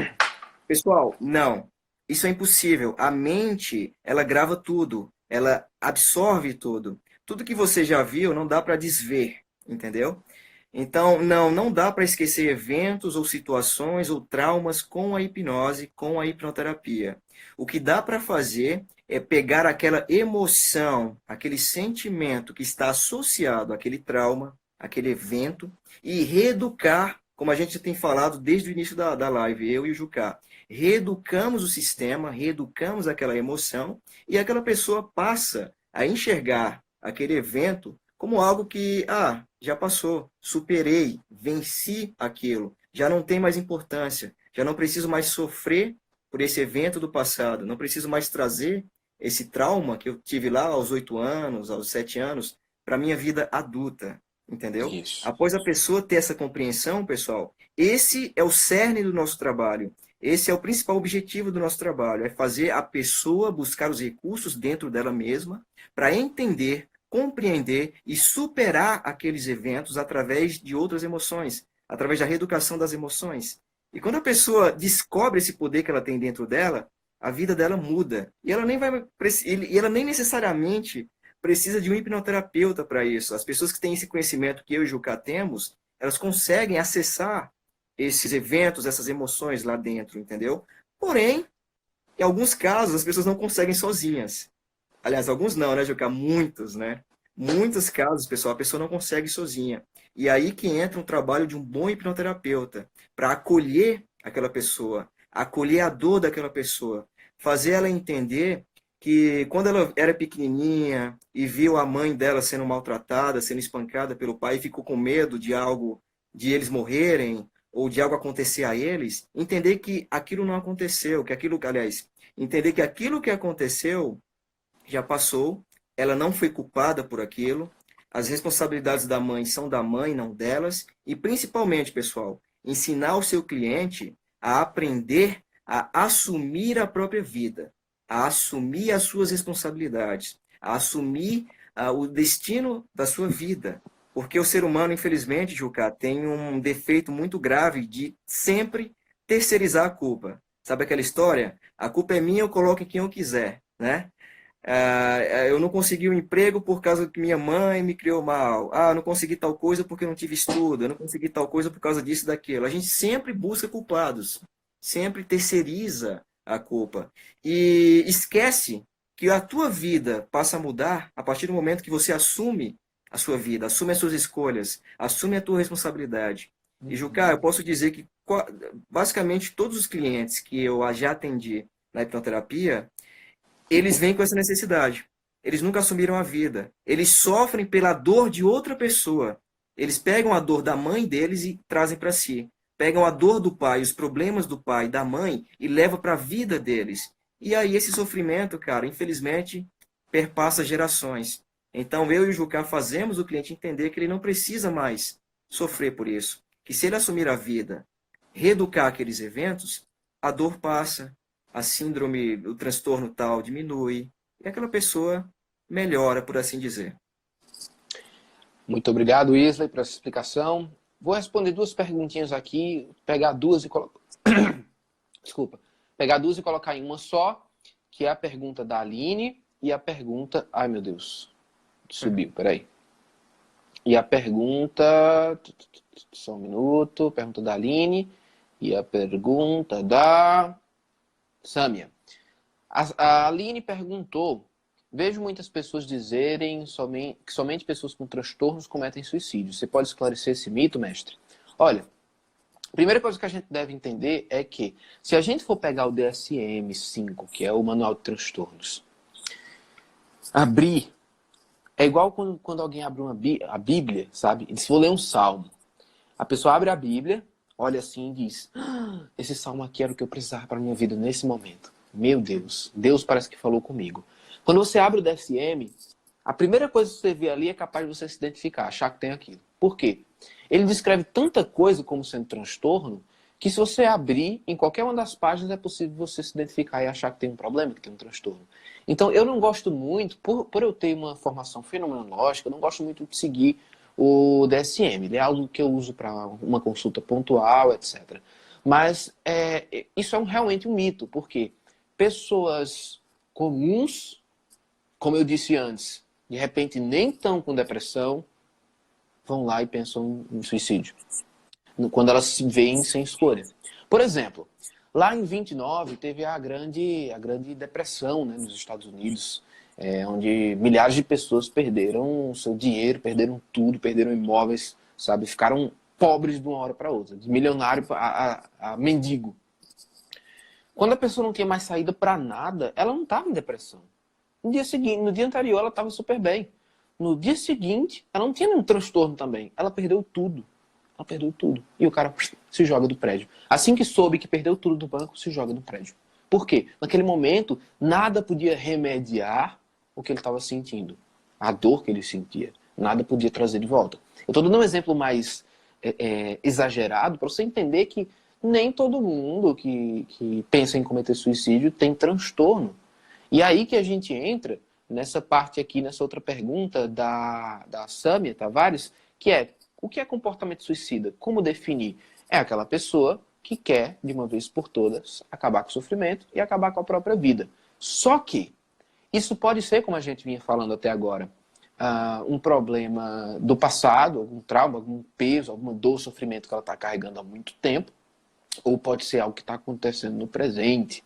Pessoal, não. Isso é impossível. A mente, ela grava tudo, ela absorve tudo. Tudo que você já viu não dá para desver, entendeu? Então, não dá para esquecer eventos ou situações ou traumas com a hipnose, com a hipnoterapia. O que dá para fazer é pegar aquela emoção, aquele sentimento que está associado àquele trauma, àquele evento, e reeducar, como a gente tem falado desde o início da live, eu e o Jucá. Reeducamos o sistema, reeducamos aquela emoção, e aquela pessoa passa a enxergar aquele evento como algo que, já passou, superei, venci aquilo, já não tem mais importância, já não preciso mais sofrer por esse evento do passado, não preciso mais trazer esse trauma que eu tive lá aos 8 anos, aos 7 anos, para a minha vida adulta, entendeu? Isso. Após a pessoa ter essa compreensão, pessoal, esse é o cerne do nosso trabalho. Esse é o principal objetivo do nosso trabalho, é fazer a pessoa buscar os recursos dentro dela mesma para entender, compreender e superar aqueles eventos através de outras emoções, através da reeducação das emoções. E quando a pessoa descobre esse poder que ela tem dentro dela, a vida dela muda. E ela nem necessariamente precisa de um hipnoterapeuta para isso. As pessoas que têm esse conhecimento que eu e o Juca temos, elas conseguem acessar esses eventos, essas emoções lá dentro, entendeu? Porém, em alguns casos, as pessoas não conseguem sozinhas. Aliás, alguns não, né, Juca? Muitos, né? Muitos casos, pessoal, a pessoa não consegue sozinha. E aí que entra um trabalho de um bom hipnoterapeuta para acolher aquela pessoa, acolher a dor daquela pessoa, fazer ela entender que quando ela era pequenininha e viu a mãe dela sendo maltratada, sendo espancada pelo pai, e ficou com medo de algo, de eles morrerem ou de algo acontecer a eles, entender que aquilo não aconteceu, entender que aquilo que aconteceu já passou, ela não foi culpada por aquilo, as responsabilidades da mãe são da mãe, não delas, e principalmente, pessoal, ensinar o seu cliente a aprender a assumir a própria vida, a assumir as suas responsabilidades, a assumir o destino da sua vida. Porque o ser humano, infelizmente, Juca, tem um defeito muito grave de sempre terceirizar a culpa. Sabe aquela história? A culpa é minha, eu coloco em quem eu quiser, né? Eu não consegui um emprego por causa que minha mãe me criou mal. Eu não consegui tal coisa porque eu não tive estudo. Eu não consegui tal coisa por causa disso e daquilo. A gente sempre busca culpados. Sempre terceiriza a culpa. E esquece que a tua vida passa a mudar a partir do momento que você assume a sua vida, assume as suas escolhas, assume a tua responsabilidade. E, Juca, eu posso dizer que basicamente todos os clientes que eu já atendi na hipnoterapia, eles vêm com essa necessidade. Eles nunca assumiram a vida. Eles sofrem pela dor de outra pessoa. Eles pegam a dor da mãe deles e trazem para si. Pegam a dor do pai, os problemas do pai, da mãe e levam para a vida deles. E aí esse sofrimento, cara, infelizmente, perpassa gerações. Então eu e o Jucá fazemos o cliente entender que ele não precisa mais sofrer por isso. Que se ele assumir a vida, reeducar aqueles eventos, a dor passa, a síndrome, o transtorno tal diminui, e aquela pessoa melhora, por assim dizer. Muito obrigado, Isley, por essa explicação. Vou responder duas perguntinhas aqui, pegar duas e colocar. Desculpa. Pegar duas e colocar em uma só, que é a pergunta da Aline e a pergunta. Ai, meu Deus. Subiu, peraí. E a pergunta. Só um minuto. Pergunta da Aline. E a pergunta da Sâmia. A Aline perguntou: vejo muitas pessoas dizerem que somente pessoas com transtornos cometem suicídio. Você pode esclarecer esse mito, mestre? Olha, a primeira coisa que a gente deve entender é que, se a gente for pegar o DSM-5, que é o Manual de Transtornos, abrir, é igual quando alguém abre a Bíblia, sabe? E se for ler um salmo, a pessoa abre a Bíblia, olha assim e diz: esse salmo aqui era o que eu precisava para a minha vida nesse momento. Meu Deus, Deus parece que falou comigo. Quando você abre o DSM, a primeira coisa que você vê ali é capaz de você se identificar, achar que tem aquilo. Por quê? Ele descreve tanta coisa como sendo transtorno, que se você abrir, em qualquer uma das páginas é possível você se identificar e achar que tem um problema, que tem um transtorno. Então, eu não gosto muito, por eu ter uma formação fenomenológica, eu não gosto muito de seguir o DSM. Ele é algo que eu uso para uma consulta pontual, etc. Mas isso é realmente um mito, porque pessoas comuns, como eu disse antes, de repente nem estão com depressão, vão lá e pensam em suicídio. Quando elas se veem sem escolha. Por exemplo, lá em 29 teve a grande depressão, né, nos Estados Unidos, onde milhares de pessoas perderam seu dinheiro, perderam tudo, perderam imóveis, sabe? Ficaram pobres de uma hora para outra, de milionário a mendigo. Quando a pessoa não tinha mais saída para nada, ela não estava em depressão. No dia seguinte, no dia anterior, ela estava super bem. No dia seguinte, ela não tinha nenhum transtorno também. Ela perdeu tudo. Ela perdeu tudo. E o cara se joga do prédio. Assim que soube que perdeu tudo do banco, se joga do prédio. Por quê? Naquele momento, nada podia remediar o que ele estava sentindo. A dor que ele sentia. Nada podia trazer de volta. Eu estou dando um exemplo mais exagerado para você entender que nem todo mundo que pensa em cometer suicídio tem transtorno. E aí que a gente entra nessa parte aqui, nessa outra pergunta da Sâmia Tavares, que é: o que é comportamento suicida? Como definir? É aquela pessoa que quer, de uma vez por todas, acabar com o sofrimento e acabar com a própria vida. Só que isso pode ser, como a gente vinha falando até agora, um problema do passado, algum trauma, algum peso, alguma dor, sofrimento que ela está carregando há muito tempo, ou pode ser algo que está acontecendo no presente.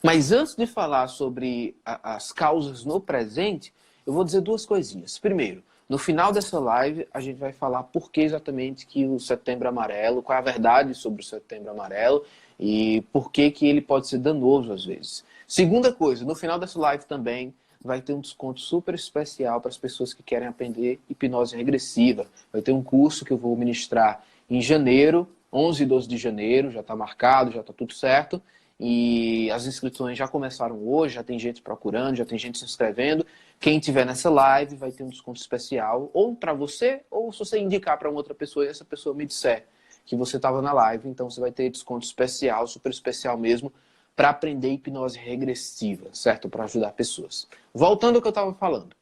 Mas antes de falar sobre as causas no presente, eu vou dizer duas coisinhas. Primeiro, no final dessa live, a gente vai falar por que exatamente que o Setembro Amarelo, qual é a verdade sobre o Setembro Amarelo e por que ele pode ser danoso às vezes. Segunda coisa, no final dessa live também vai ter um desconto super especial para as pessoas que querem aprender hipnose regressiva. Vai ter um curso que eu vou ministrar em janeiro, 11 e 12 de janeiro, já está marcado, já está tudo certo. E as inscrições já começaram hoje, já tem gente procurando, já tem gente se inscrevendo. Quem tiver nessa live vai ter um desconto especial, ou para você, ou se você indicar para uma outra pessoa e essa pessoa me disser que você estava na live, então você vai ter desconto especial, super especial mesmo, para aprender hipnose regressiva, certo? Para ajudar pessoas. Voltando ao que eu estava falando.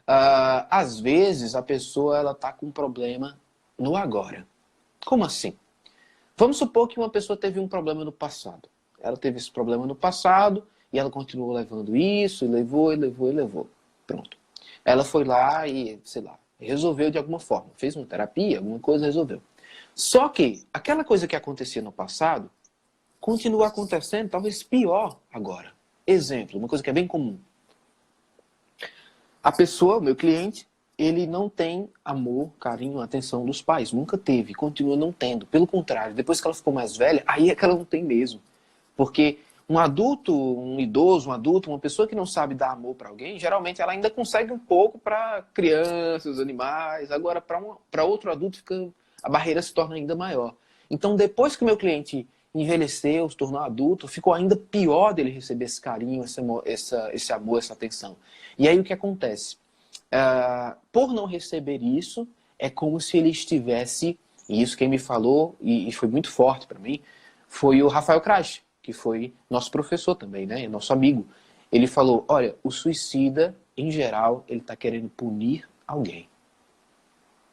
Às vezes a pessoa ela está com um problema no agora. Como assim? Vamos supor que uma pessoa teve um problema no passado. Ela teve esse problema no passado e ela continuou levando isso, e levou. Pronto. Ela foi lá e, sei lá, resolveu de alguma forma. Fez uma terapia, alguma coisa, resolveu. Só que aquela coisa que acontecia no passado continua acontecendo, talvez pior agora. Exemplo, uma coisa que é bem comum. A pessoa, o meu cliente, ele não tem amor, carinho, atenção dos pais. Nunca teve, continua não tendo. Pelo contrário, depois que ela ficou mais velha, aí é que ela não tem mesmo. Porque um adulto, um idoso, um adulto, uma pessoa que não sabe dar amor para alguém, geralmente ela ainda consegue um pouco para crianças, animais. Agora, para outro adulto, a barreira se torna ainda maior. Então, depois que o meu cliente envelheceu, se tornou adulto, ficou ainda pior dele receber esse carinho, esse amor, essa atenção. E aí o que acontece? Por não receber isso, é como se ele estivesse, e isso quem me falou, e foi muito forte para mim, foi o Rafael Crash, que foi nosso professor também, né? Nosso amigo. Ele falou, olha, o suicida, em geral, ele está querendo punir alguém.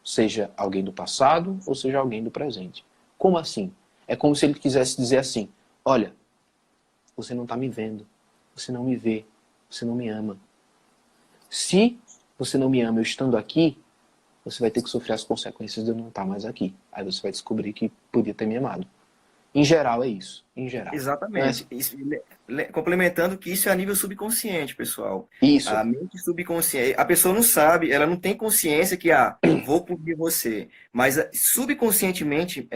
Seja alguém do passado ou seja alguém do presente. Como assim? É como se ele quisesse dizer assim, olha, você não está me vendo, você não me vê, você não me ama. Se você não me ama eu estando aqui, você vai ter que sofrer as consequências de eu não estar mais aqui. Aí você vai descobrir que podia ter me amado. Em geral é isso, em geral. Não é Exatamente. Isso, complementando que isso é a nível subconsciente, pessoal. isso, A mente subconsciente. A pessoa não sabe, ela não tem consciência que, vou punir você. Mas subconscientemente,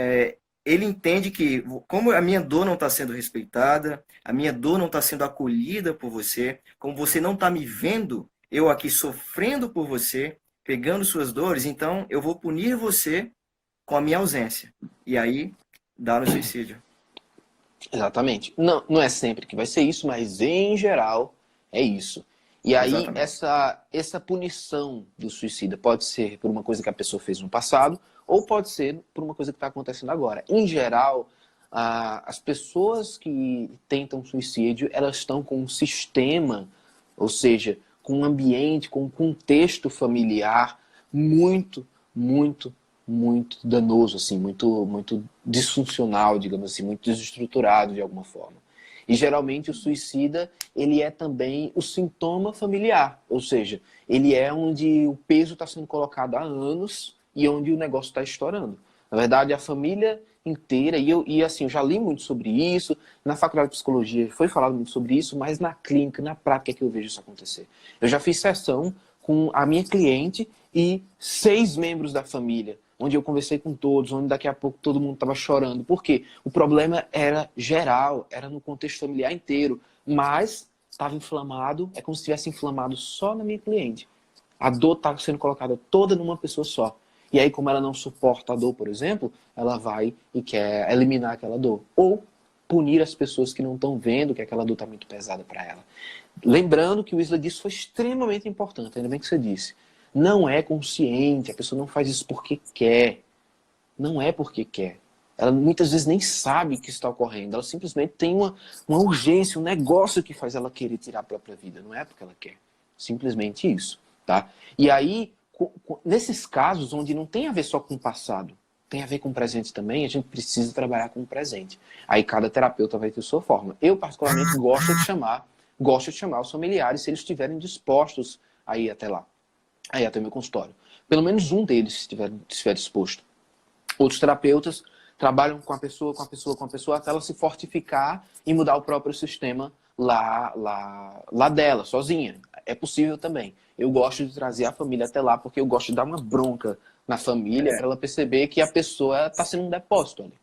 ele entende que, como a minha dor não está sendo respeitada, a minha dor não está sendo acolhida por você, como você não está me vendo, eu aqui sofrendo por você, pegando suas dores, então eu vou punir você com a minha ausência. E aí, dá no suicídio. exatamente. Não, não é sempre que vai ser isso, mas em geral é isso. E aí Exatamente. essa punição do suicida pode ser por uma coisa que a pessoa fez no passado ou pode ser por uma coisa que está acontecendo agora. Em geral, as pessoas que tentam suicídio, elas estão com um sistema, ou seja, com um ambiente, com um contexto familiar muito, muito, muito danoso, assim, muito, muito disfuncional, digamos assim, muito desestruturado de alguma forma. E geralmente o suicida, ele é também o sintoma familiar, ou seja, ele é onde o peso está sendo colocado há anos e onde o negócio está estourando. Na verdade, a família inteira, e assim, eu já li muito sobre isso, na faculdade de psicologia foi falado muito sobre isso, mas na clínica, na prática é que eu vejo isso acontecer. Eu já fiz sessão com a minha cliente e 6 membros da família, onde eu conversei com todos, onde daqui a pouco todo mundo estava chorando. Por quê? O problema era geral, era no contexto familiar inteiro, mas estava inflamado, é como se estivesse inflamado só na minha cliente. A dor está sendo colocada toda numa pessoa só. E aí, como ela não suporta a dor, por exemplo, ela vai e quer eliminar aquela dor. Ou punir as pessoas que não estão vendo que aquela dor está muito pesada para ela. Lembrando que o Isla disse foi extremamente importante, ainda bem que você disse. Não é consciente, a pessoa não faz isso porque quer. Não é porque quer. Ela muitas vezes nem sabe que está ocorrendo. Ela simplesmente tem uma urgência, um negócio que faz ela querer tirar a própria vida. Não é porque ela quer. Simplesmente isso. Tá? E aí, nesses casos onde não tem a ver só com o passado, tem a ver com o presente também, a gente precisa trabalhar com o presente. Aí cada terapeuta vai ter sua forma. Eu, particularmente, gosto de chamar os familiares se eles estiverem dispostos a ir até lá, aí até o meu consultório. Pelo menos um deles estiver disposto. Outros terapeutas trabalham com a pessoa, até ela se fortificar e mudar o próprio sistema lá dela, sozinha. É possível também. Eu gosto de trazer a família até lá, porque eu gosto de dar uma bronca na família para ela perceber que a pessoa está sendo um depósito ali.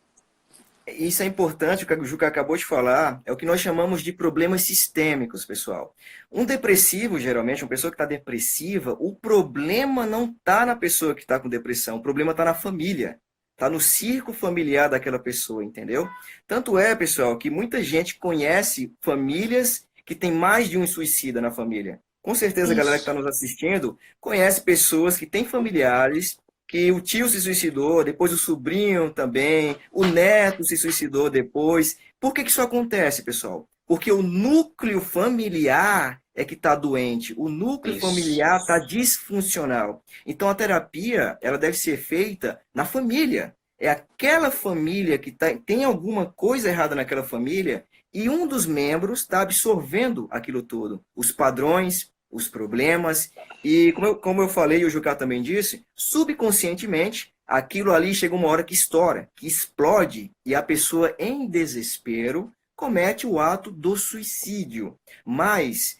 Isso é importante, o que o Juca acabou de falar, é o que nós chamamos de problemas sistêmicos, pessoal. Um depressivo, geralmente, uma pessoa que está depressiva, o problema não está na pessoa que está com depressão, o problema está na família. Está no círculo familiar daquela pessoa, entendeu? Tanto é, pessoal, que muita gente conhece famílias que tem mais de um suicida na família. Com certeza a galera que está Isso. nos assistindo conhece pessoas que têm familiares que o tio se suicidou, depois o sobrinho também, o neto se suicidou depois. Por que isso acontece, pessoal? Porque o núcleo familiar é que está doente, o núcleo Isso. familiar está disfuncional. Então a terapia ela deve ser feita na família. É aquela família que tem alguma coisa errada naquela família e um dos membros está absorvendo aquilo tudo, os padrões, os problemas, e como eu falei e o Jucá também disse, subconscientemente, aquilo ali chega uma hora que estoura, que explode, e a pessoa em desespero comete o ato do suicídio. Mas,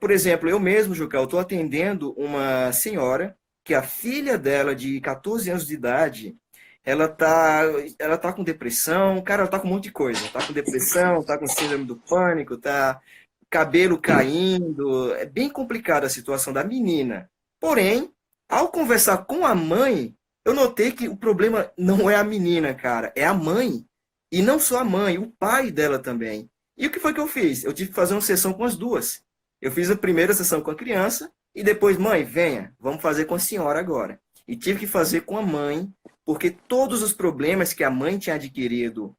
por exemplo, eu mesmo, Jucá, eu estou atendendo uma senhora que a filha dela, de 14 anos de idade, ela tá, ela tá com depressão, cara, ela tá com um monte de coisa. Tá com depressão, tá com síndrome do pânico, tá cabelo caindo. É bem complicada a situação da menina. Porém, ao conversar com a mãe, eu notei que o problema não é a menina, cara, é a mãe. E não só a mãe, o pai dela também. E o que foi que eu fiz? Eu tive que fazer uma sessão com as duas. Eu fiz a primeira sessão com a criança e depois, mãe, venha, vamos fazer com a senhora agora. E tive que fazer com a mãe, porque todos os problemas que a mãe tinha adquirido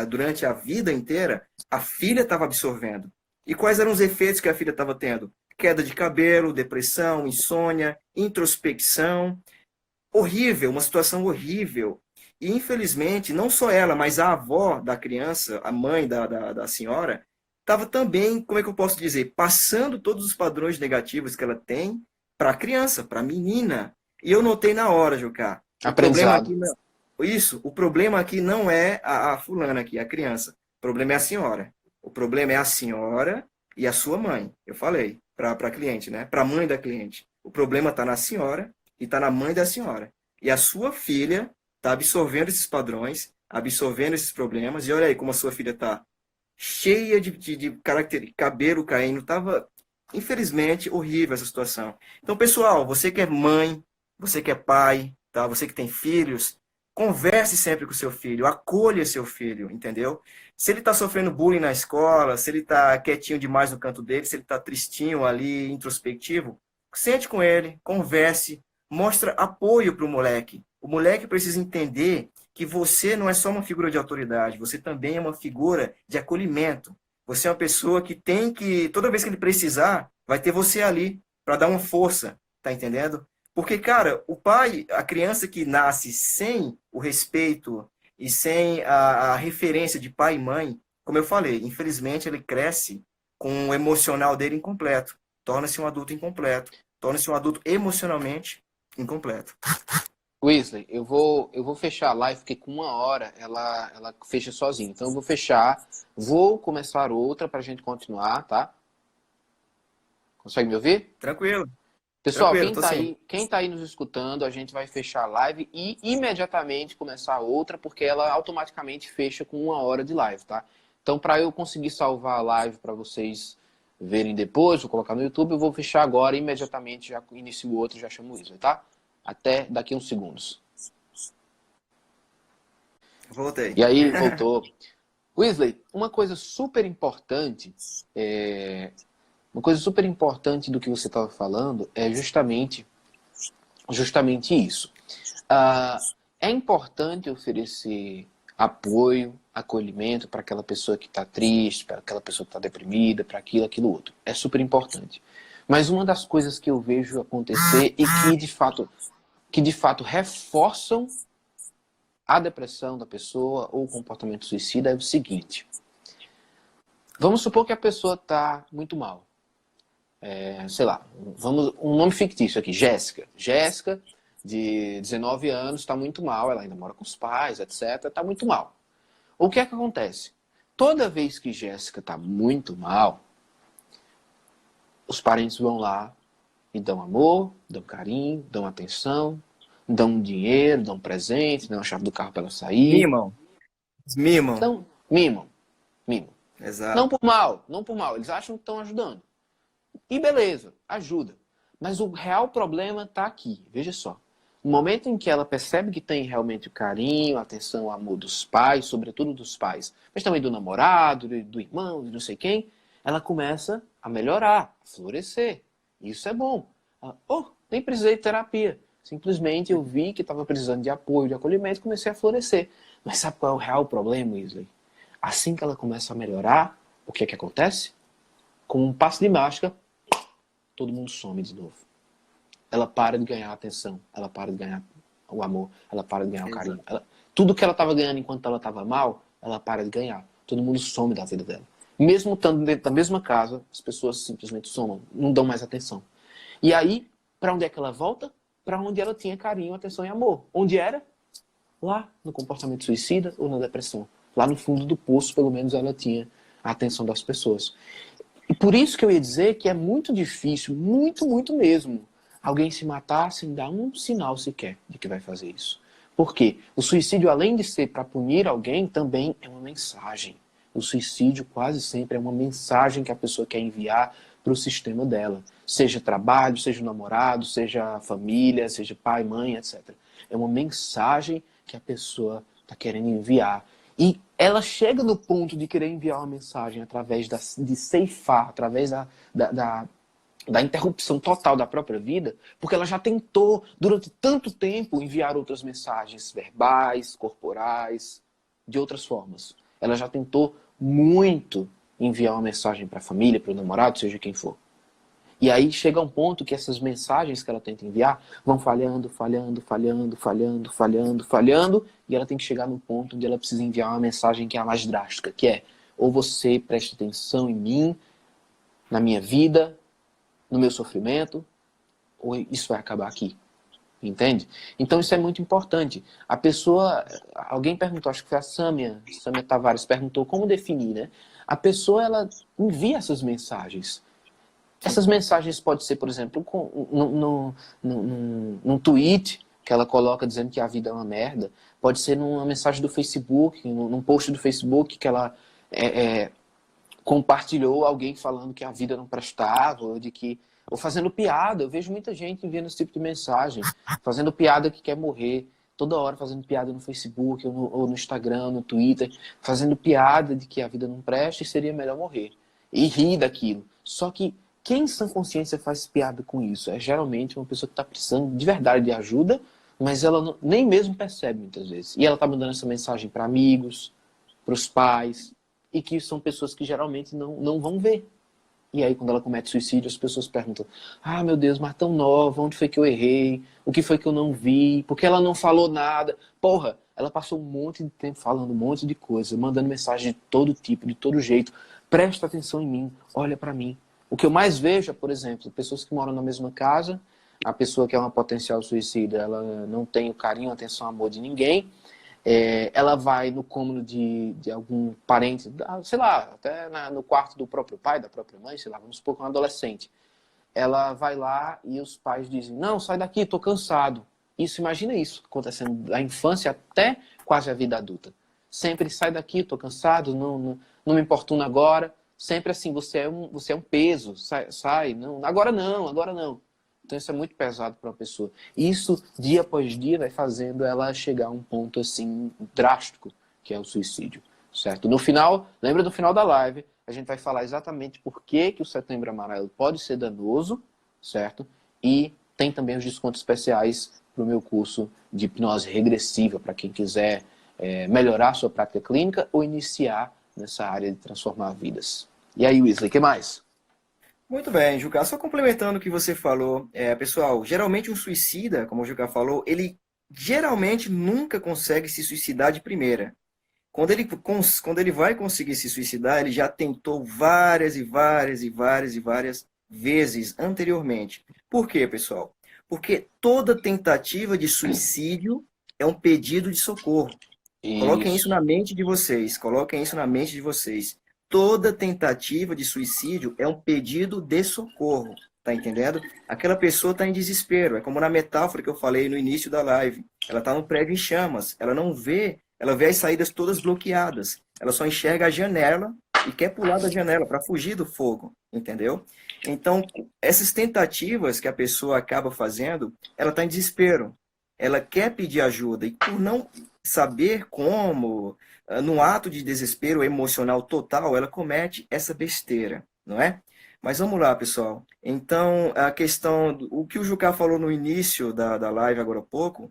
durante a vida inteira, a filha estava absorvendo. E quais eram os efeitos que a filha estava tendo? Queda de cabelo, depressão, insônia, introspecção. Horrível, uma situação horrível. E, infelizmente, não só ela, mas a avó da criança, a mãe da senhora, estava também, como é que eu posso dizer, passando todos os padrões negativos que ela tem para a criança, para a menina. E eu notei na hora, Jucá. O problema Aprendizado. aqui não, isso, o problema aqui não é a fulana aqui, a criança. O problema é a senhora. O problema é a senhora e a sua mãe. Eu falei para a cliente, né? Para a mãe da cliente. O problema está na senhora e está na mãe da senhora. E a sua filha está absorvendo esses padrões, absorvendo esses problemas. E olha aí como a sua filha está cheia de características, cabelo caindo. Estava, infelizmente, horrível essa situação. Então, pessoal, você que é mãe, você que é pai, tá? Você que tem filhos, converse sempre com seu filho, acolha seu filho, entendeu? Se ele está sofrendo bullying na escola, se ele está quietinho demais no canto dele, se ele está tristinho ali, introspectivo, sente com ele, converse, mostra apoio para o moleque. O moleque precisa entender que você não é só uma figura de autoridade, você também é uma figura de acolhimento. Você é uma pessoa que tem que, toda vez que ele precisar, vai ter você ali para dar uma força, tá entendendo? Porque, cara, o pai, a criança que nasce sem o respeito e sem a referência de pai e mãe, como eu falei, infelizmente ele cresce com o emocional dele incompleto, torna-se um adulto incompleto, torna-se um adulto emocionalmente incompleto. Wesley, eu vou fechar a live, porque com 1 hora ela fecha sozinha. Então eu vou fechar, vou começar outra pra gente continuar, tá? Consegue me ouvir? Tranquilo, Pessoal, tranquilo, tô sim. quem tá aí nos escutando, a gente vai fechar a live e imediatamente começar outra, porque ela automaticamente fecha com 1 hora de live, tá? Então, para eu conseguir salvar a live para vocês verem depois, vou colocar no YouTube, eu vou fechar agora e imediatamente já inicio outro, já chamo o Wesley, tá? Até daqui uns segundos. Voltei. E aí, voltou. Wesley, uma coisa super importante, uma coisa super importante do que você estava falando é justamente isso. É importante oferecer apoio, acolhimento para aquela pessoa que está triste, para aquela pessoa que está deprimida, para aquilo outro. É super importante. Mas uma das coisas que eu vejo acontecer e que de fato reforçam a depressão da pessoa ou o comportamento suicida é o seguinte. Vamos supor que a pessoa está muito mal. Sei lá, um nome fictício aqui, Jéssica. Jéssica, de 19 anos, está muito mal, ela ainda mora com os pais, etc. Está muito mal. O que é que acontece? Toda vez que Jéssica está muito mal, os parentes vão lá e dão amor, dão carinho, dão atenção, dão dinheiro, dão presente, dão a chave do carro para ela sair. Mimam. Mimam. Então, mimam. Não Exato. por mal, não por mal. Eles acham que estão ajudando. E beleza, ajuda. Mas o real problema está aqui. Veja só. No momento em que ela percebe que tem realmente o carinho, a atenção, o amor dos pais, sobretudo dos pais, mas também do namorado, do irmão, de não sei quem, ela começa a melhorar, a florescer. Isso é bom. Nem precisei de terapia. Simplesmente eu vi que estava precisando de apoio, de acolhimento e comecei a florescer. Mas sabe qual é o real problema, Wesley? Assim que ela começa a melhorar, o que é que acontece? Com um passo de mágica, todo mundo some de novo. Ela para de ganhar a atenção, ela para de ganhar o amor, ela para de ganhar o carinho. Tudo que ela estava ganhando enquanto ela estava mal, ela para de ganhar. Todo mundo some da vida dela. Mesmo estando dentro da mesma casa, as pessoas simplesmente somam, não dão mais atenção. E aí, para onde é que ela volta? Para onde ela tinha carinho, atenção e amor. Onde era? Lá no comportamento suicida ou na depressão. Lá no fundo do poço, pelo menos, ela tinha a atenção das pessoas. E por isso que eu ia dizer que é muito difícil, muito, muito mesmo, alguém se matar sem dar um sinal sequer de que vai fazer isso. Por quê? O suicídio, além de ser para punir alguém, também é uma mensagem. O suicídio quase sempre é uma mensagem que a pessoa quer enviar para o sistema dela. Seja trabalho, seja namorado, seja família, seja pai, mãe, etc. É uma mensagem que a pessoa está querendo enviar. E ela chega no ponto de querer enviar uma mensagem através de ceifar, através da interrupção total da própria vida, porque ela já tentou, durante tanto tempo, enviar outras mensagens verbais, corporais, de outras formas. Ela já tentou muito enviar uma mensagem para a família, para o namorado, seja quem for. E aí chega um ponto que essas mensagens que ela tenta enviar vão falhando, falhando, falhando, falhando, falhando, falhando, e ela tem que chegar no ponto onde ela precisa enviar uma mensagem que é a mais drástica, que é: ou você presta atenção em mim, na minha vida, no meu sofrimento, ou isso vai acabar aqui. Entende? Então isso é muito importante. A pessoa, alguém perguntou, acho que foi a Sâmia Tavares, perguntou como definir, né? A pessoa, ela envia essas mensagens. Essas mensagens podem ser, por exemplo, num tweet que ela coloca dizendo que a vida é uma merda. Pode ser numa mensagem do Facebook, num post do Facebook que ela compartilhou alguém falando que a vida não prestava, ou fazendo piada. Eu vejo muita gente enviando esse tipo de mensagem, fazendo piada que quer morrer, toda hora fazendo piada no Facebook, ou no Instagram, no Twitter, fazendo piada de que a vida não presta e seria melhor morrer. E rir daquilo. Só que quem em sã consciência faz piada com isso? É geralmente uma pessoa que está precisando de verdade de ajuda, mas ela nem mesmo percebe muitas vezes. E ela está mandando essa mensagem para amigos, para os pais, e que são pessoas que geralmente não vão ver. E aí, quando ela comete suicídio, as pessoas perguntam: ah, meu Deus, mas tão nova, onde foi que eu errei? O que foi que eu não vi? Por que ela não falou nada? Porra, ela passou um monte de tempo falando um monte de coisa, mandando mensagem de todo tipo, de todo jeito. Presta atenção em mim, olha pra mim. O que eu mais vejo é, por exemplo, pessoas que moram na mesma casa, a pessoa que é uma potencial suicida, ela não tem o carinho, a atenção, o amor de ninguém. Ela vai no cômodo de algum parente, sei lá, até no quarto do próprio pai, da própria mãe, sei lá, vamos supor que é um adolescente. Ela vai lá e os pais dizem: não, sai daqui, tô cansado. Imagina isso acontecendo da infância até quase a vida adulta. Sempre: sai daqui, tô cansado, não me importuna agora. Sempre assim: você é um peso, sai, não, agora não, agora não. Então isso é muito pesado para uma pessoa. Isso, dia após dia, vai fazendo ela chegar a um ponto assim drástico, que é o suicídio, certo? No final, lembra do final da live, a gente vai falar exatamente por que o Setembro Amarelo pode ser danoso, certo? E tem também os descontos especiais para o meu curso de hipnose regressiva, para quem quiser melhorar a sua prática clínica ou iniciar nessa área de transformar vidas. E aí, Wesley, o que mais? Muito bem, Juca. Só complementando o que você falou, pessoal, geralmente um suicida, como o Juca falou, ele geralmente nunca consegue se suicidar de primeira. Quando ele vai conseguir se suicidar, ele já tentou várias e várias e várias e várias vezes anteriormente. Por quê, pessoal? Porque toda tentativa de suicídio é um pedido de socorro. Coloquem isso Isso. na mente de vocês. Coloquem isso na mente de vocês. Toda tentativa de suicídio é um pedido de socorro. Tá entendendo? Aquela pessoa está em desespero. É como na metáfora que eu falei no início da live. Ela está num prédio em chamas. Ela não vê, ela vê as saídas todas bloqueadas. Ela só enxerga a janela e quer pular da janela para fugir do fogo. Entendeu? Então, essas tentativas que a pessoa acaba fazendo, ela está em desespero. Ela quer pedir ajuda e por não saber como, num ato de desespero emocional total, ela comete essa besteira, não é? Mas vamos lá, pessoal. Então, a questão, o que o Jucá falou no início da live agora há pouco,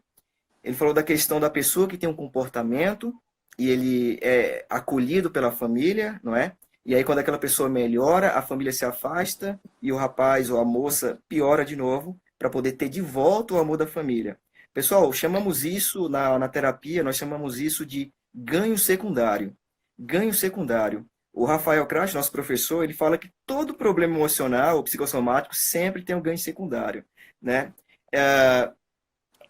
ele falou da questão da pessoa que tem um comportamento e ele é acolhido pela família, não é? E aí, quando aquela pessoa melhora, a família se afasta e o rapaz ou a moça piora de novo para poder ter de volta o amor da família. Pessoal, chamamos isso na terapia, nós chamamos isso de ganho secundário. Ganho secundário. O Rafael Crash, nosso professor, ele fala que todo problema emocional ou psicossomático sempre tem um ganho secundário, né?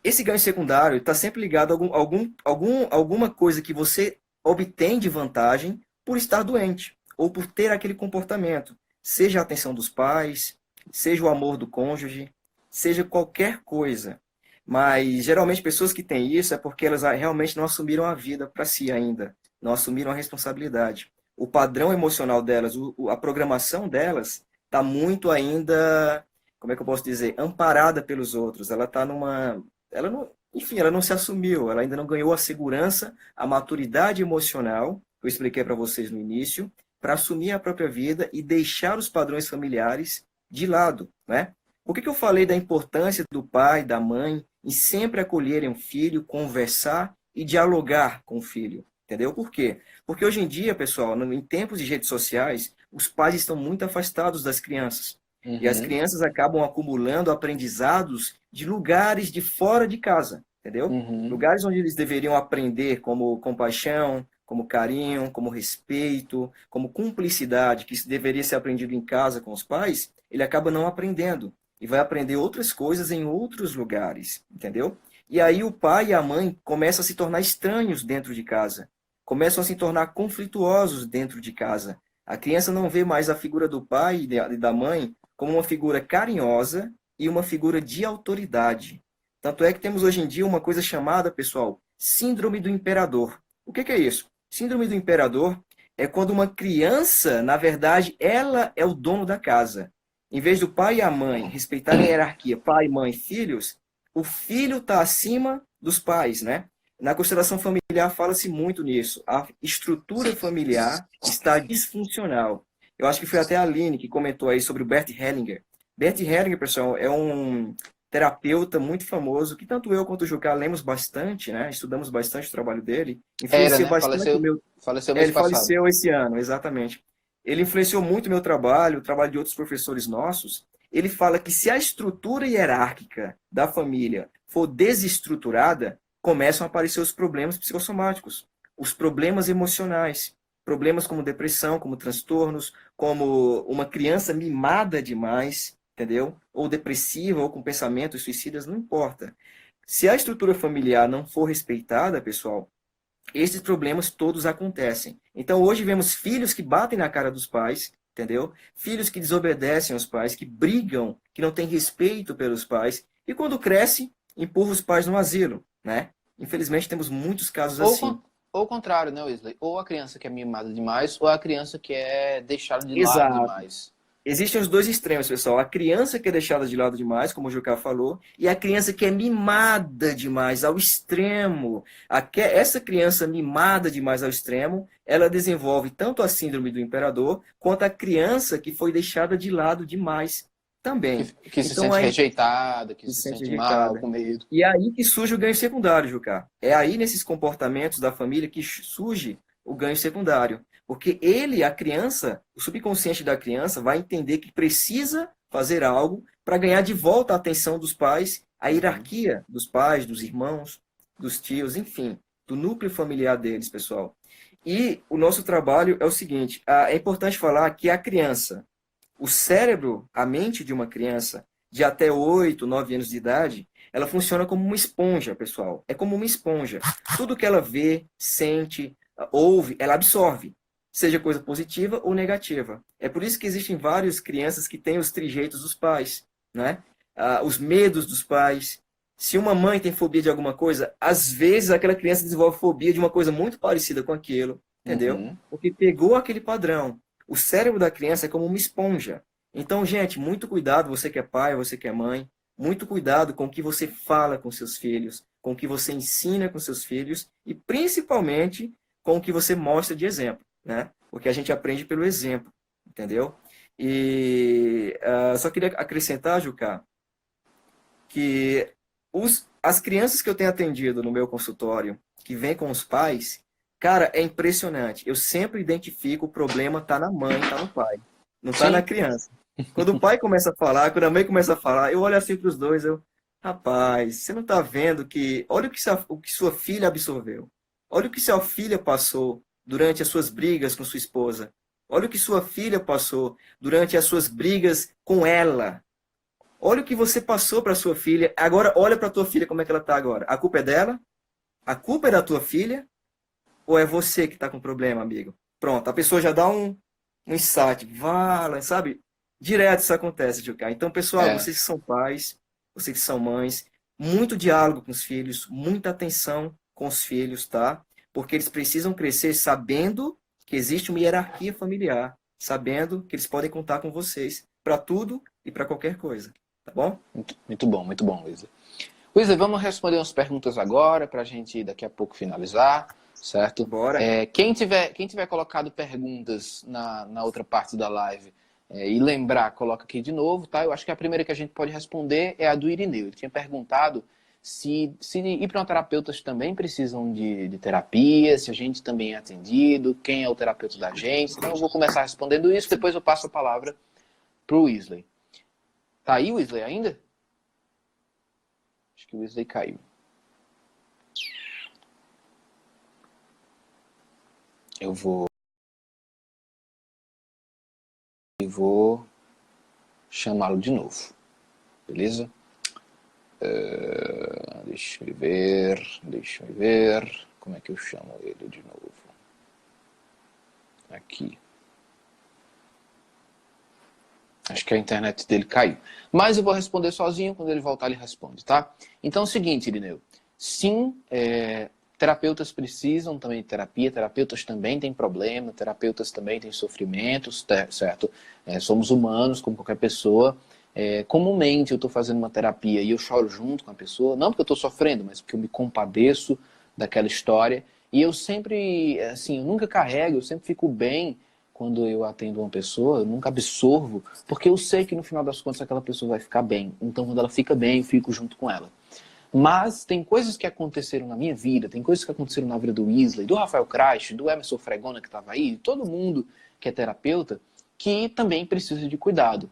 Esse ganho secundário está sempre ligado a alguma coisa que você obtém de vantagem por estar doente ou por ter aquele comportamento. Seja a atenção dos pais, seja o amor do cônjuge, seja qualquer coisa. Mas geralmente pessoas que têm isso é porque elas realmente não assumiram a vida para si ainda, não assumiram a responsabilidade. O padrão emocional delas, a programação delas está muito ainda, como é que eu posso dizer, amparada pelos outros. Ela está numa ela não, enfim, ela não se assumiu, ela ainda não ganhou a segurança, a maturidade emocional, que eu expliquei para vocês no início, para assumir a própria vida e deixar os padrões familiares de lado, né? Por que eu falei da importância do pai, da mãe, em sempre acolherem o filho, conversar e dialogar com o filho? Entendeu? Por quê? Porque hoje em dia, pessoal, em tempos de redes sociais, os pais estão muito afastados das crianças. E as Uhum, crianças acabam acumulando aprendizados de lugares de fora de casa, entendeu? uhum. Lugares onde eles deveriam aprender como compaixão, como carinho, como respeito, como cumplicidade, que isso deveria ser aprendido em casa com os pais, ele acaba não aprendendo e vai aprender outras coisas em outros lugares, entendeu? E aí o pai e a mãe começam a se tornar estranhos dentro de casa, começam a se tornar conflituosos dentro de casa. A criança não vê mais a figura do pai e da mãe como uma figura carinhosa e uma figura de autoridade. Tanto é que temos hoje em dia uma coisa chamada, pessoal, síndrome do imperador. O que é isso? Síndrome do imperador é quando uma criança, na verdade, ela é o dono da casa. Em vez do pai e a mãe respeitarem a hierarquia pai, mãe, filhos, o filho está acima dos pais, né? Na constelação familiar fala-se muito nisso. A estrutura familiar está disfuncional. Eu acho que foi até a Aline que comentou aí sobre o Bert Hellinger. Bert Hellinger, pessoal, é um terapeuta muito famoso que tanto eu quanto o Jucá lemos bastante, né? Estudamos bastante o trabalho dele. Era, Influenciou né? bastante o meu... Faleceu mês Ele passado. faleceu esse ano, exatamente. Ele influenciou muito o meu trabalho, o trabalho de outros professores nossos. Ele fala que se a estrutura hierárquica da família for desestruturada, começam a aparecer os problemas psicossomáticos, os problemas emocionais, problemas como depressão, como transtornos, como uma criança mimada demais, entendeu? Ou depressiva, ou com pensamentos suicidas, não importa. Se a estrutura familiar não for respeitada, pessoal, esses problemas todos acontecem. Então, hoje vemos filhos que batem na cara dos pais, entendeu? Filhos que desobedecem aos pais, que brigam, que não têm respeito pelos pais, e quando cresce, empurra os pais no asilo, né? Infelizmente, temos muitos casos Ou, assim. ou o contrário, né, Wesley? Ou a criança que é mimada demais, ou a criança que é deixada de lado Exato. demais. Existem os dois extremos, pessoal. A criança que é deixada de lado demais, como o Jucá falou, e a criança que é mimada demais, ao extremo. Essa criança mimada demais ao extremo, ela desenvolve tanto a síndrome do imperador, quanto a criança que foi deixada de lado demais também. Que se Então, sente aí rejeitada, que se se sente sente mal, rejeitada. com medo. E é aí que surge o ganho secundário, Jucá. É aí nesses comportamentos da família que surge o ganho secundário. Porque ele, a criança, o subconsciente da criança vai entender que precisa fazer algo para ganhar de volta a atenção dos pais, a Uhum. hierarquia dos pais, dos irmãos, dos tios, enfim, do núcleo familiar deles, pessoal. E o nosso trabalho é o seguinte, é importante falar que a criança, o cérebro, a mente de uma criança de até 8, 9 anos de idade, ela funciona como uma esponja, pessoal. É como uma esponja. Tudo que ela vê, sente, ouve, ela absorve, seja coisa positiva ou negativa. É por isso que existem várias crianças que têm os trejeitos dos pais, né? Os medos dos pais. Se uma mãe tem fobia de alguma coisa, às vezes aquela criança desenvolve fobia de uma coisa muito parecida com aquilo, entendeu? Uhum. Porque pegou aquele padrão. O cérebro da criança é como uma esponja. Então, gente, muito cuidado, você que é pai, você que é mãe, muito cuidado com o que você fala com seus filhos, com o que você ensina com seus filhos e principalmente com o que você mostra de exemplo, né? Porque a gente aprende pelo exemplo, entendeu? E só queria acrescentar, Juca, que as crianças que eu tenho atendido no meu consultório, que vêm com os pais, cara, é impressionante. Eu sempre identifico o problema tá na mãe, tá no pai, não tá na Sim. criança. Quando o pai começa a falar, quando a mãe começa a falar, eu olho assim para os dois, rapaz, você não tá vendo que, olha o que sua filha absorveu. Olha o que sua filha passou durante as suas brigas com sua esposa. Olha o que sua filha passou durante as suas brigas com ela. Olha o que você passou para sua filha. Agora, olha para tua filha como é que ela está agora. A culpa é dela? A culpa é da tua filha? Ou é você que está com problema, amigo? Pronto, a pessoa já dá um insight. Vala, sabe? Direto isso acontece, Juca. Então, pessoal, É. vocês que são pais, vocês que são mães, muito diálogo com os filhos, muita atenção com os filhos, tá? Porque eles precisam crescer sabendo que existe uma hierarquia familiar, sabendo que eles podem contar com vocês para tudo e para qualquer coisa. Tá bom? Muito bom, Wesley. Wesley, vamos responder umas perguntas agora para a gente daqui a pouco finalizar, certo? Bora. Quem tiver colocado perguntas na outra parte da live e lembrar, coloca aqui de novo, tá? Eu acho que a primeira que a gente pode responder é a do Irineu. Ele tinha perguntado se hipnoterapeutas também precisam de terapia, se a gente também é atendido, quem é o terapeuta da gente. Então eu vou começar respondendo isso, depois eu passo a palavra para o Wesley. Tá aí o Wesley ainda? Acho que o Wesley caiu. Eu vou chamá-lo de novo, beleza? Deixa eu ver. Como é que eu chamo ele de novo? Aqui. Acho que a internet dele caiu. Mas eu vou responder sozinho, quando ele voltar ele responde, tá? Então é o seguinte, Irineu. Sim, terapeutas precisam também de terapia, terapeutas também têm problema, terapeutas também têm sofrimentos, certo? Somos humanos, como qualquer pessoa. Comumente eu estou fazendo uma terapia e eu choro junto com a pessoa, não porque eu estou sofrendo, mas porque eu me compadeço daquela história. E eu sempre, assim, eu nunca carrego, eu sempre fico bem quando eu atendo uma pessoa, eu nunca absorvo, porque eu sei que no final das contas aquela pessoa vai ficar bem. Então quando ela fica bem, eu fico junto com ela. Mas tem coisas que aconteceram na minha vida, tem coisas que aconteceram na vida do Wesley, do Rafael Crash, do Emerson Fregona que estava aí, todo mundo que é terapeuta, que também precisa de cuidado.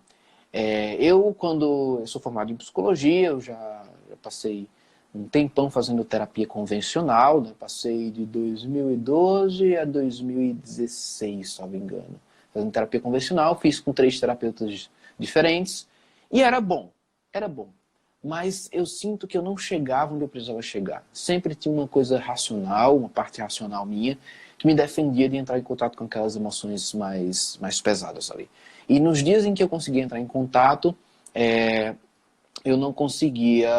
Quando eu sou formado em psicologia, eu já passei um tempão fazendo terapia convencional, né? Passei de 2012 a 2016, se não me engano. Fazendo terapia convencional, fiz com 3 terapeutas diferentes, e era bom. Mas eu sinto que eu não chegava onde eu precisava chegar. Sempre tinha uma coisa racional, uma parte racional minha, que me defendia de entrar em contato com aquelas emoções mais pesadas ali. E nos dias em que eu conseguia entrar em contato, eu não conseguia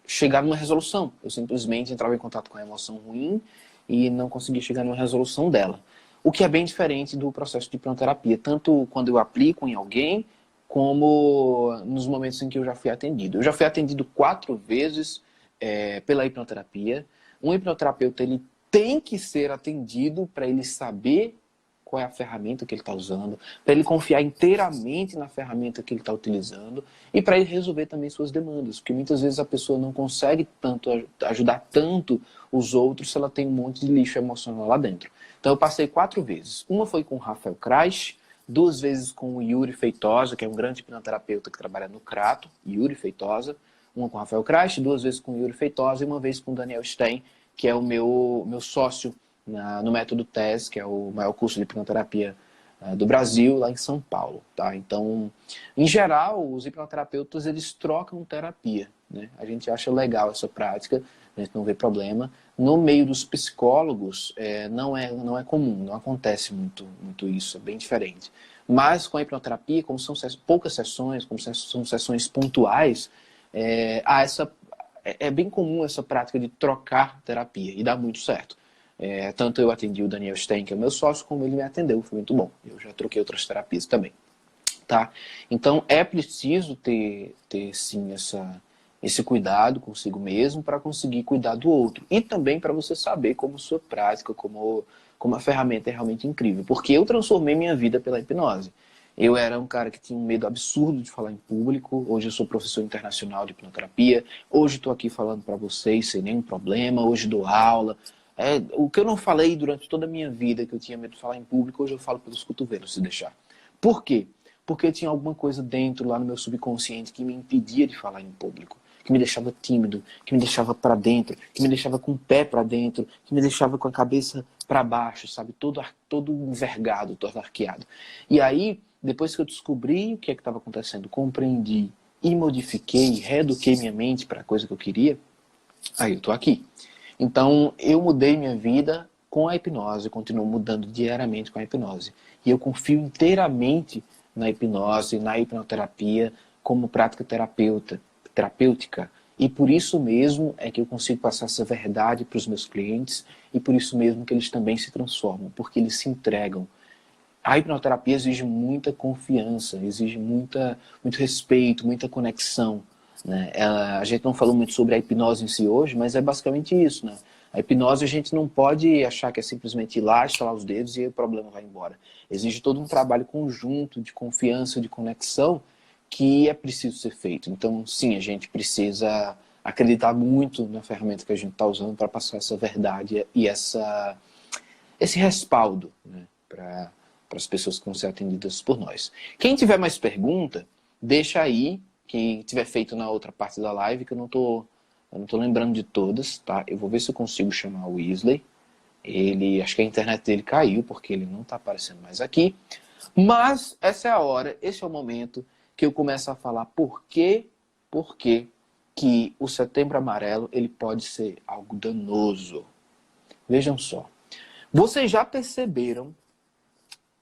chegar numa resolução. Eu simplesmente entrava em contato com a emoção ruim e não conseguia chegar numa resolução dela. O que é bem diferente do processo de hipnoterapia, tanto quando eu aplico em alguém, como nos momentos em que eu já fui atendido. Eu já fui atendido 4 vezes pela hipnoterapia. Um hipnoterapeuta ele tem que ser atendido para ele saber qual é a ferramenta que ele está usando, para ele confiar inteiramente na ferramenta que ele está utilizando e para ele resolver também suas demandas, porque muitas vezes a pessoa não consegue ajudar tanto os outros se ela tem um monte de lixo emocional lá dentro. Então eu passei 4 vezes. Uma foi com o Rafael Crash, 2 vezes com o Yuri Feitosa, que é um grande hipnoterapeuta que trabalha no Crato, Yuri Feitosa. Uma com o Rafael Crash, 2 vezes com o Yuri Feitosa e 1 vez com o Daniel Stein, que é o meu sócio no Método TES, que é o maior curso de hipnoterapia do Brasil, lá em São Paulo. Tá? Então, em geral, os hipnoterapeutas eles trocam terapia. Né? A gente acha legal essa prática, a gente não vê problema. No meio dos psicólogos, não é comum, não acontece muito isso, é bem diferente. Mas com a hipnoterapia, como são poucas sessões, como são sessões pontuais, é bem comum essa prática de trocar terapia e dá muito certo. Tanto eu atendi o Daniel Stein, que é o meu sócio, como ele me atendeu, foi muito bom. Eu já troquei outras terapias também. Tá? Então é preciso ter sim esse cuidado consigo mesmo para conseguir cuidar do outro. E também para você saber como sua prática, como a ferramenta é realmente incrível. Porque eu transformei minha vida pela hipnose. Eu era um cara que tinha um medo absurdo de falar em público. Hoje eu sou professor internacional de hipnoterapia. Hoje estou aqui falando para vocês sem nenhum problema. Hoje dou aula. O que eu não falei durante toda a minha vida, que eu tinha medo de falar em público, hoje eu falo pelos cotovelos, se deixar. Por quê? Porque tinha alguma coisa dentro, lá no meu subconsciente, que me impedia de falar em público. Que me deixava tímido, que me deixava para dentro, que me deixava com o pé para dentro, que me deixava com a cabeça para baixo, sabe? Todo envergado, todo arqueado. E aí, depois que eu descobri o que estava acontecendo, compreendi e modifiquei, reeduquei minha mente para a coisa que eu queria, aí eu tô aqui. Então, eu mudei minha vida com a hipnose, continuo mudando diariamente com a hipnose. E eu confio inteiramente na hipnose, na hipnoterapia, como prática terapêutica. E por isso mesmo é que eu consigo passar essa verdade para os meus clientes e por isso mesmo que eles também se transformam, porque eles se entregam. A hipnoterapia exige muita confiança, exige muito respeito, muita conexão. Né? A gente não falou muito sobre a hipnose em si hoje, mas é basicamente isso. Né? A hipnose a gente não pode achar que é simplesmente ir lá, estalar os dedos e o problema vai embora. Exige todo um trabalho conjunto de confiança, de conexão, que é preciso ser feito. Então, sim, a gente precisa acreditar muito na ferramenta que a gente está usando para passar essa verdade e esse respaldo, né, para as pessoas que vão ser atendidas por nós. Quem tiver mais pergunta, deixa aí, quem tiver feito na outra parte da live, que eu não tô lembrando de todas, tá? Eu vou ver se eu consigo chamar o Weasley. Acho que a internet dele caiu, porque ele não está aparecendo mais aqui. Mas essa é a hora, esse é o momento que eu começo a falar por que que o Setembro Amarelo ele pode ser algo danoso. Vejam só. Vocês já perceberam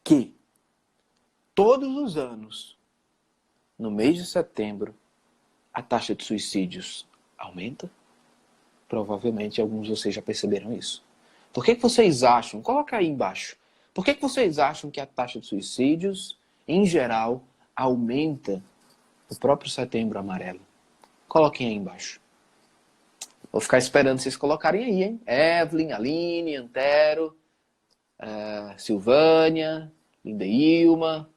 que todos os anos, no mês de setembro, a taxa de suicídios aumenta? Provavelmente alguns de vocês já perceberam isso. Por que vocês acham? Coloca aí embaixo. Por que vocês acham que a taxa de suicídios, em geral, aumenta no próprio Setembro Amarelo? Coloquem aí embaixo. Vou ficar esperando vocês colocarem aí, hein? Evelyn, Aline, Antero, Silvânia, Lindeilma,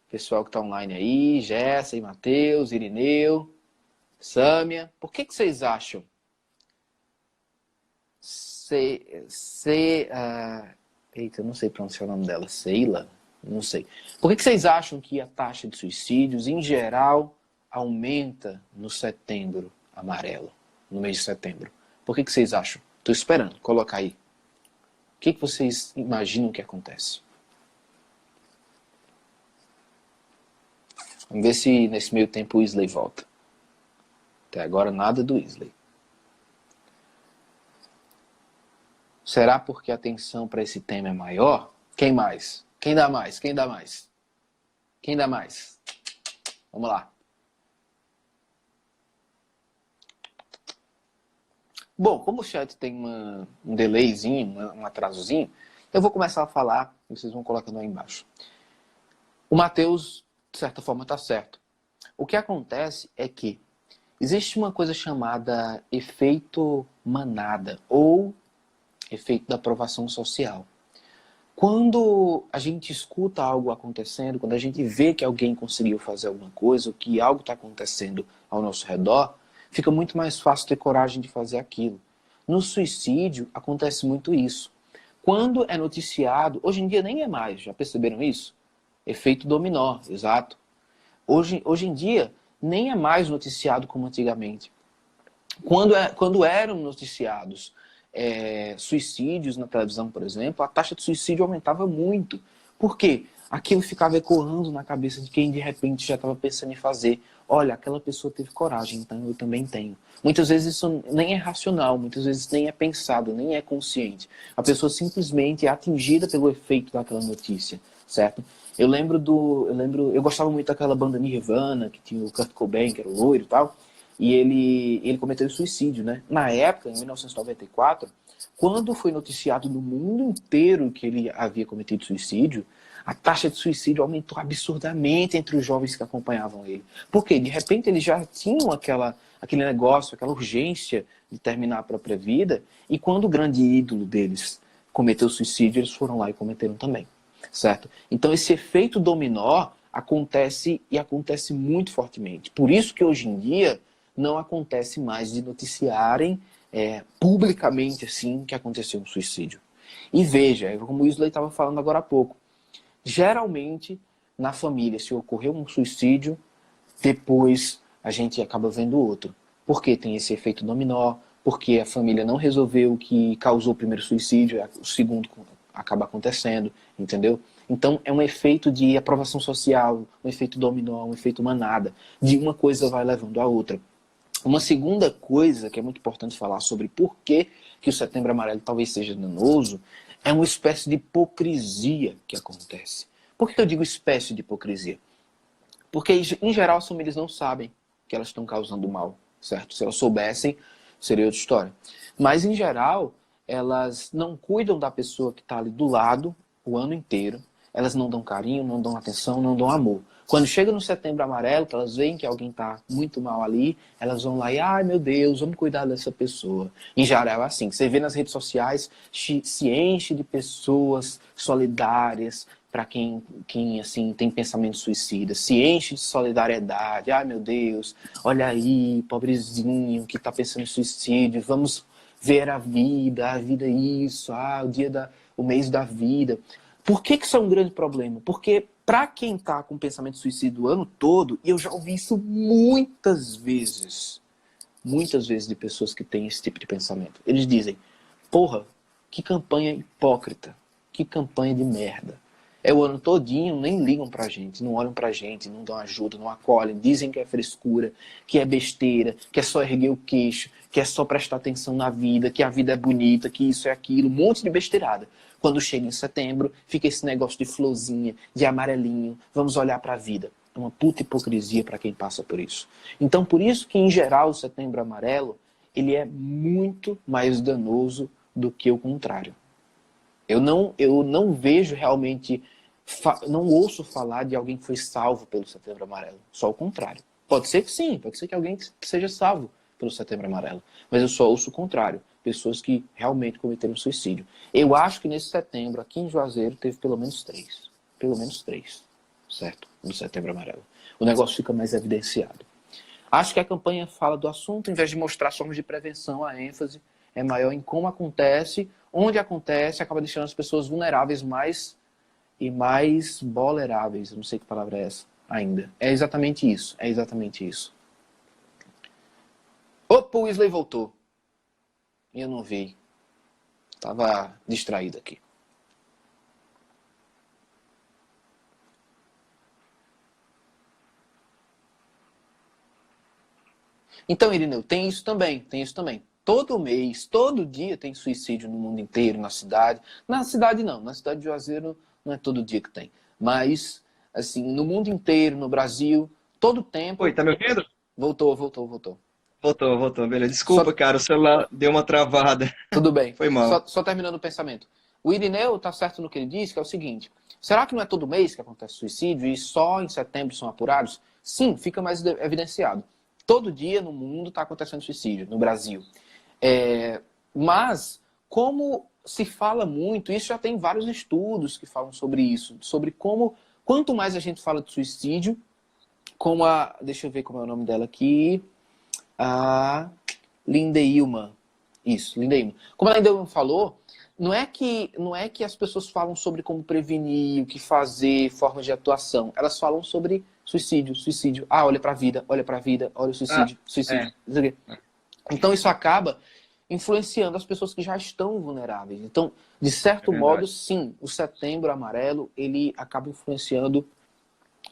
pessoal que está online aí, Jéssica e Matheus, Irineu, Sâmia. Por que vocês acham? Eita, eu não sei pronunciar o nome dela. Seila? Não sei. Por que vocês acham que a taxa de suicídios, em geral, aumenta no Setembro Amarelo? No mês de setembro? Por que vocês acham? Estou esperando. Coloca aí. O que vocês imaginam que acontece? Vamos ver se nesse meio tempo o Weasley volta. Até agora nada do Weasley. Será porque a atenção para esse tema é maior? Quem mais? Quem dá mais? Quem dá mais? Quem dá mais? Vamos lá. Bom, como o chat tem um delayzinho, um atrasozinho, eu vou começar a falar e vocês vão colocando aí embaixo. O Matheus, de certa forma, está certo. O que acontece é que existe uma coisa chamada efeito manada ou efeito da aprovação social. Quando a gente escuta algo acontecendo, quando a gente vê que alguém conseguiu fazer alguma coisa, ou que algo está acontecendo ao nosso redor, fica muito mais fácil ter coragem de fazer aquilo. No suicídio, acontece muito isso. Quando é noticiado, hoje em dia nem é mais, já perceberam isso? Efeito dominó, exato. Hoje em dia, nem é mais noticiado como antigamente. Quando eram noticiados suicídios na televisão, por exemplo, a taxa de suicídio aumentava muito. Por quê? Aquilo ficava ecoando na cabeça de quem de repente já estava pensando em fazer. Olha, aquela pessoa teve coragem, então eu também tenho. Muitas vezes isso nem é racional, muitas vezes nem é pensado, nem é consciente. A pessoa simplesmente é atingida pelo efeito daquela notícia, certo? Eu gostava muito daquela banda Nirvana, que tinha o Kurt Cobain, que era o loiro e tal, e ele cometeu suicídio, né? Na época, em 1994, quando foi noticiado no mundo inteiro que ele havia cometido suicídio, a taxa de suicídio aumentou absurdamente entre os jovens que acompanhavam ele. Por quê? De repente eles já tinham aquele negócio, aquela urgência de terminar a própria vida, e quando o grande ídolo deles cometeu suicídio, eles foram lá e cometeram também, certo? Então esse efeito dominó acontece e acontece muito fortemente. Por isso que hoje em dia não acontece mais de noticiarem publicamente assim que aconteceu um suicídio. E veja, como o Weasley estava falando agora há pouco, geralmente na família, se ocorreu um suicídio, depois a gente acaba vendo outro. Porque tem esse efeito dominó, porque a família não resolveu o que causou o primeiro suicídio, o segundo acaba acontecendo, entendeu? Então é um efeito de aprovação social, um efeito dominó, um efeito manada, de uma coisa vai levando a outra. Uma segunda coisa que é muito importante falar sobre por que o Setembro Amarelo talvez seja danoso é uma espécie de hipocrisia que acontece. Por que eu digo espécie de hipocrisia? Porque, em geral, as famílias não sabem que elas estão causando mal, certo? Se elas soubessem, seria outra história. Mas, em geral, elas não cuidam da pessoa que está ali do lado o ano inteiro. Elas não dão carinho, não dão atenção, não dão amor. Quando chega no Setembro Amarelo, que elas veem que alguém está muito mal ali, elas vão lá e, ai meu Deus, vamos cuidar dessa pessoa. Em geral é assim, você vê nas redes sociais, se enche de pessoas solidárias, para quem assim, tem pensamento suicida, se enche de solidariedade. Ai, meu Deus, olha aí, pobrezinho, que está pensando em suicídio, vamos ver a vida é isso, o mês da vida. Por que isso é um grande problema? Porque para quem está com pensamento suicida o ano todo, e eu já ouvi isso muitas vezes de pessoas que têm esse tipo de pensamento, eles dizem, porra, que campanha hipócrita, que campanha de merda. É o ano todinho, nem ligam pra gente, não olham pra gente, não dão ajuda, não acolhem, dizem que é frescura, que é besteira, que é só erguer o queixo, que é só prestar atenção na vida, que a vida é bonita, que isso é aquilo, um monte de besteirada. Quando chega em setembro, fica esse negócio de florzinha, de amarelinho, vamos olhar pra vida. É uma puta hipocrisia para quem passa por isso. Então, por isso que, em geral, o Setembro Amarelo, ele é muito mais danoso do que o contrário. Eu não vejo realmente, não ouço falar de alguém que foi salvo pelo Setembro Amarelo. Só o contrário. Pode ser que sim, pode ser que alguém seja salvo pelo Setembro Amarelo. Mas eu só ouço o contrário. Pessoas que realmente cometeram suicídio. Eu acho que nesse setembro, aqui em Juazeiro, teve pelo menos 3. Pelo menos 3. Certo? No Setembro Amarelo. O negócio fica mais evidenciado. Acho que a campanha fala do assunto, em vez de mostrar formas de prevenção, a ênfase é maior em como acontece, onde acontece, acaba deixando as pessoas vulneráveis mais vulneráveis. Não sei que palavra é essa ainda. É exatamente isso. É exatamente isso. Opa, o Wesley voltou. E eu não vi. Estava distraído aqui. Então, Irineu, tem isso também. Todo mês, todo dia tem suicídio no mundo inteiro, na cidade. Na cidade não, na cidade de Juazeiro não é todo dia que tem. Mas, assim, no mundo inteiro, no Brasil, todo tempo... Oi, tá me ouvindo? Voltou. Voltou, beleza. Desculpa, Só, cara, o celular deu uma travada. tudo bem. Foi mal. Só terminando o pensamento. O Irineu tá certo no que ele diz, que é o seguinte. Será que não é todo mês que acontece suicídio e só em setembro são apurados? Sim, fica mais evidenciado. Todo dia no mundo está acontecendo suicídio, no Brasil. Mas, como se fala muito, isso já tem vários estudos que falam sobre isso, sobre como, quanto mais a gente fala de suicídio, como deixa eu ver como é o nome dela aqui, a Lindeilman. Isso, Lindeilman. Como a Lindeilman falou, não é que as pessoas falam sobre como prevenir, o que fazer, formas de atuação. Elas falam sobre suicídio. Ah, olha pra vida, olha o suicídio. Então isso acaba influenciando as pessoas que já estão vulneráveis. Então, de certo modo, sim, o Setembro Amarelo, ele acaba influenciando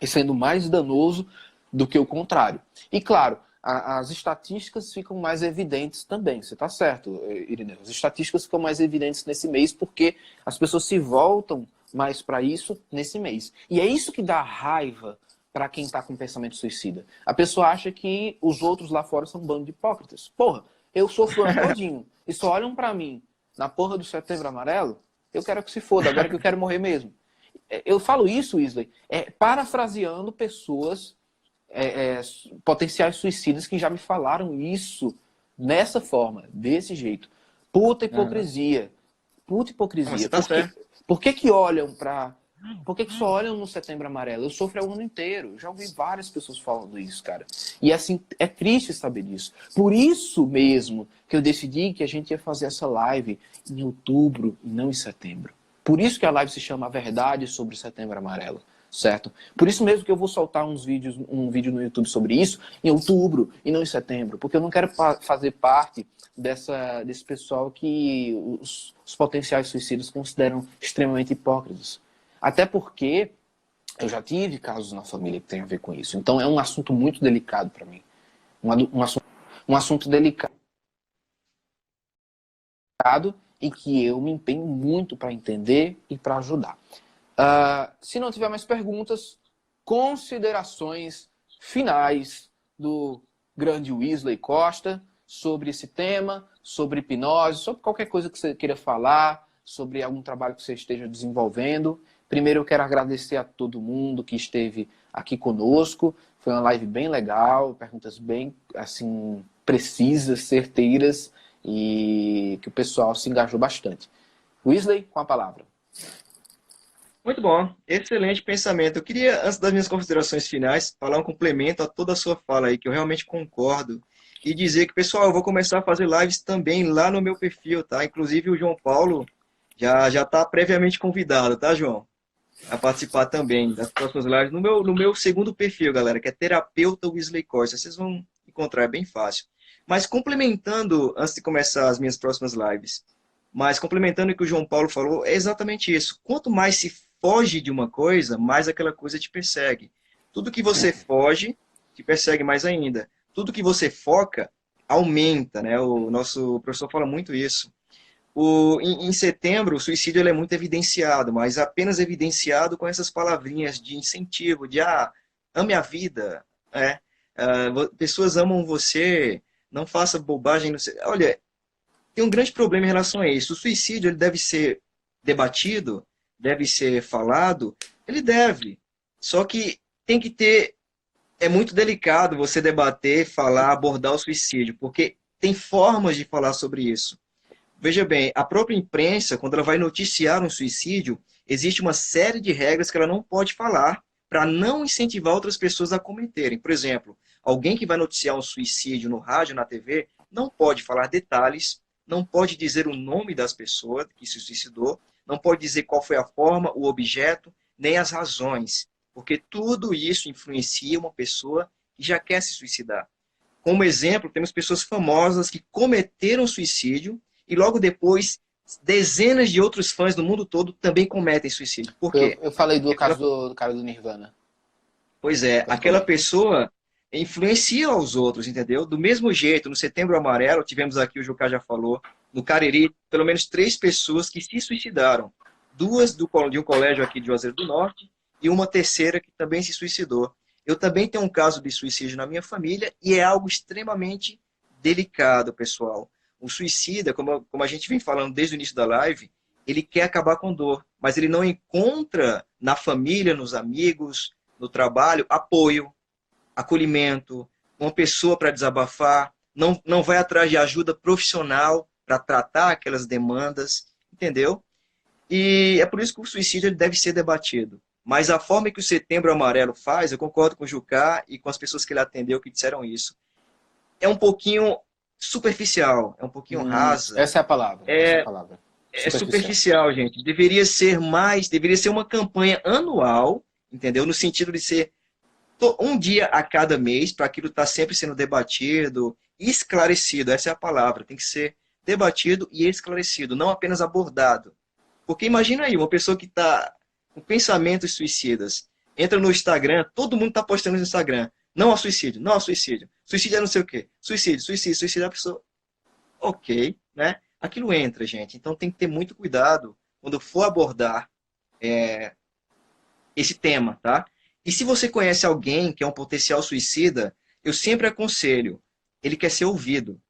e sendo mais danoso do que o contrário. E claro, as estatísticas ficam mais evidentes também. Você está certo, Irineu. As estatísticas ficam mais evidentes nesse mês porque as pessoas se voltam mais para isso nesse mês. E é isso que dá raiva para quem está com pensamento suicida. A pessoa acha que os outros lá fora são um bando de hipócritas. Porra, eu sofro o ano todinho e só olham para mim na porra do Setembro Amarelo, eu quero que se foda, agora que eu quero morrer mesmo. Eu falo isso, Wesley, parafraseando pessoas, potenciais suicidas que já me falaram isso nessa forma, desse jeito. Puta hipocrisia. Puta hipocrisia. Você tá certo. Por que olham para... Por que só olham no Setembro Amarelo? Eu sofro o ano inteiro. Já ouvi várias pessoas falando isso, cara. E assim, é triste saber disso. Por isso mesmo que eu decidi que a gente ia fazer essa live em outubro e não em setembro. Por isso que a live se chama A Verdade sobre o Setembro Amarelo, certo? Por isso mesmo que eu vou soltar um vídeo no YouTube sobre isso em outubro e não em setembro, porque eu não quero fazer parte desse pessoal que os potenciais suicidas consideram extremamente hipócritas. Até porque eu já tive casos na família que tem a ver com isso. Então é um assunto muito delicado para mim. Um assunto delicado e que eu me empenho muito para entender e para ajudar. Se não tiver mais perguntas, considerações finais do grande Wesley Costa sobre esse tema, sobre hipnose, sobre qualquer coisa que você queira falar, sobre algum trabalho que você esteja desenvolvendo. Primeiro eu quero agradecer a todo mundo que esteve aqui conosco. Foi uma live bem legal, perguntas bem assim precisas, certeiras e que o pessoal se engajou bastante. Wesley, com a palavra. Muito bom, excelente pensamento. Eu queria, antes das minhas considerações finais, falar um complemento a toda a sua fala aí, que eu realmente concordo, e dizer que, pessoal, eu vou começar a fazer lives também lá no meu perfil, tá? Inclusive o João Paulo já está previamente convidado, tá, João? A participar também das próximas lives no meu segundo perfil, galera, que é Terapeuta Wesley Corsa. Vocês vão encontrar, é bem fácil. Mas complementando, antes de começar as minhas próximas lives, mas complementando o que o João Paulo falou, é exatamente isso. Quanto mais se foge de uma coisa, mais aquela coisa te persegue. Tudo que você foge, te persegue mais ainda. Tudo que você foca, aumenta, né? O nosso professor fala muito isso. Em setembro, o suicídio ele é muito evidenciado, mas apenas evidenciado com essas palavrinhas de incentivo, de ame a vida, né? Pessoas amam você, não faça bobagem. Olha, tem um grande problema em relação a isso. O suicídio ele deve ser debatido, deve ser falado, ele deve. Só que tem que ter. É muito delicado você debater, falar, abordar o suicídio, porque tem formas de falar sobre isso. Veja bem, a própria imprensa, quando ela vai noticiar um suicídio, existe uma série de regras que ela não pode falar para não incentivar outras pessoas a cometerem. Por exemplo, alguém que vai noticiar um suicídio no rádio, na TV, não pode falar detalhes, não pode dizer o nome das pessoas que se suicidou, não pode dizer qual foi a forma, o objeto, nem as razões, porque tudo isso influencia uma pessoa que já quer se suicidar. Como exemplo, temos pessoas famosas que cometeram suicídio e logo depois dezenas de outros fãs do mundo todo também cometem suicídio. Por quê? Eu falei do Aquela, caso do cara do Nirvana. pois é, Pode aquela falar. pessoa influencia os outros, entendeu? Do mesmo jeito, no Setembro Amarelo, tivemos aqui, o Jucá já falou, no Cariri, pelo menos 3 pessoas que se suicidaram. Duas de um colégio aqui de Juazeiro do Norte e uma terceira que também se suicidou. Eu também tenho um caso de suicídio na minha família e é algo extremamente delicado, pessoal. O suicida, como a gente vem falando desde o início da live, ele quer acabar com dor, mas ele não encontra na família, nos amigos, no trabalho, apoio, acolhimento, uma pessoa para desabafar, não vai atrás de ajuda profissional para tratar aquelas demandas, entendeu? E é por isso que o suicídio ele deve ser debatido. Mas a forma que o Setembro Amarelo faz, eu concordo com o Jucá e com as pessoas que ele atendeu que disseram isso, é um pouquinho superficial, é um pouquinho rasa, Essa é a palavra. Essa é a é, palavra. é Superficial. superficial, gente. Deveria ser mais, deveria ser uma campanha anual, entendeu? No sentido de ser um dia a cada mês, para aquilo estar sempre sendo debatido, esclarecido, essa é a palavra, tem que ser debatido e esclarecido, não apenas abordado. Porque imagina aí, uma pessoa que está com pensamentos suicidas, entra no Instagram, todo mundo está postando no Instagram, não ao suicídio, não ao suicídio, suicídio é não sei o quê, suicídio, suicídio, suicídio, a pessoa, ok, né? Aquilo entra, gente, então tem que ter muito cuidado quando for abordar esse tema, tá? E se você conhece alguém que é um potencial suicida, eu sempre aconselho, ele quer ser ouvido.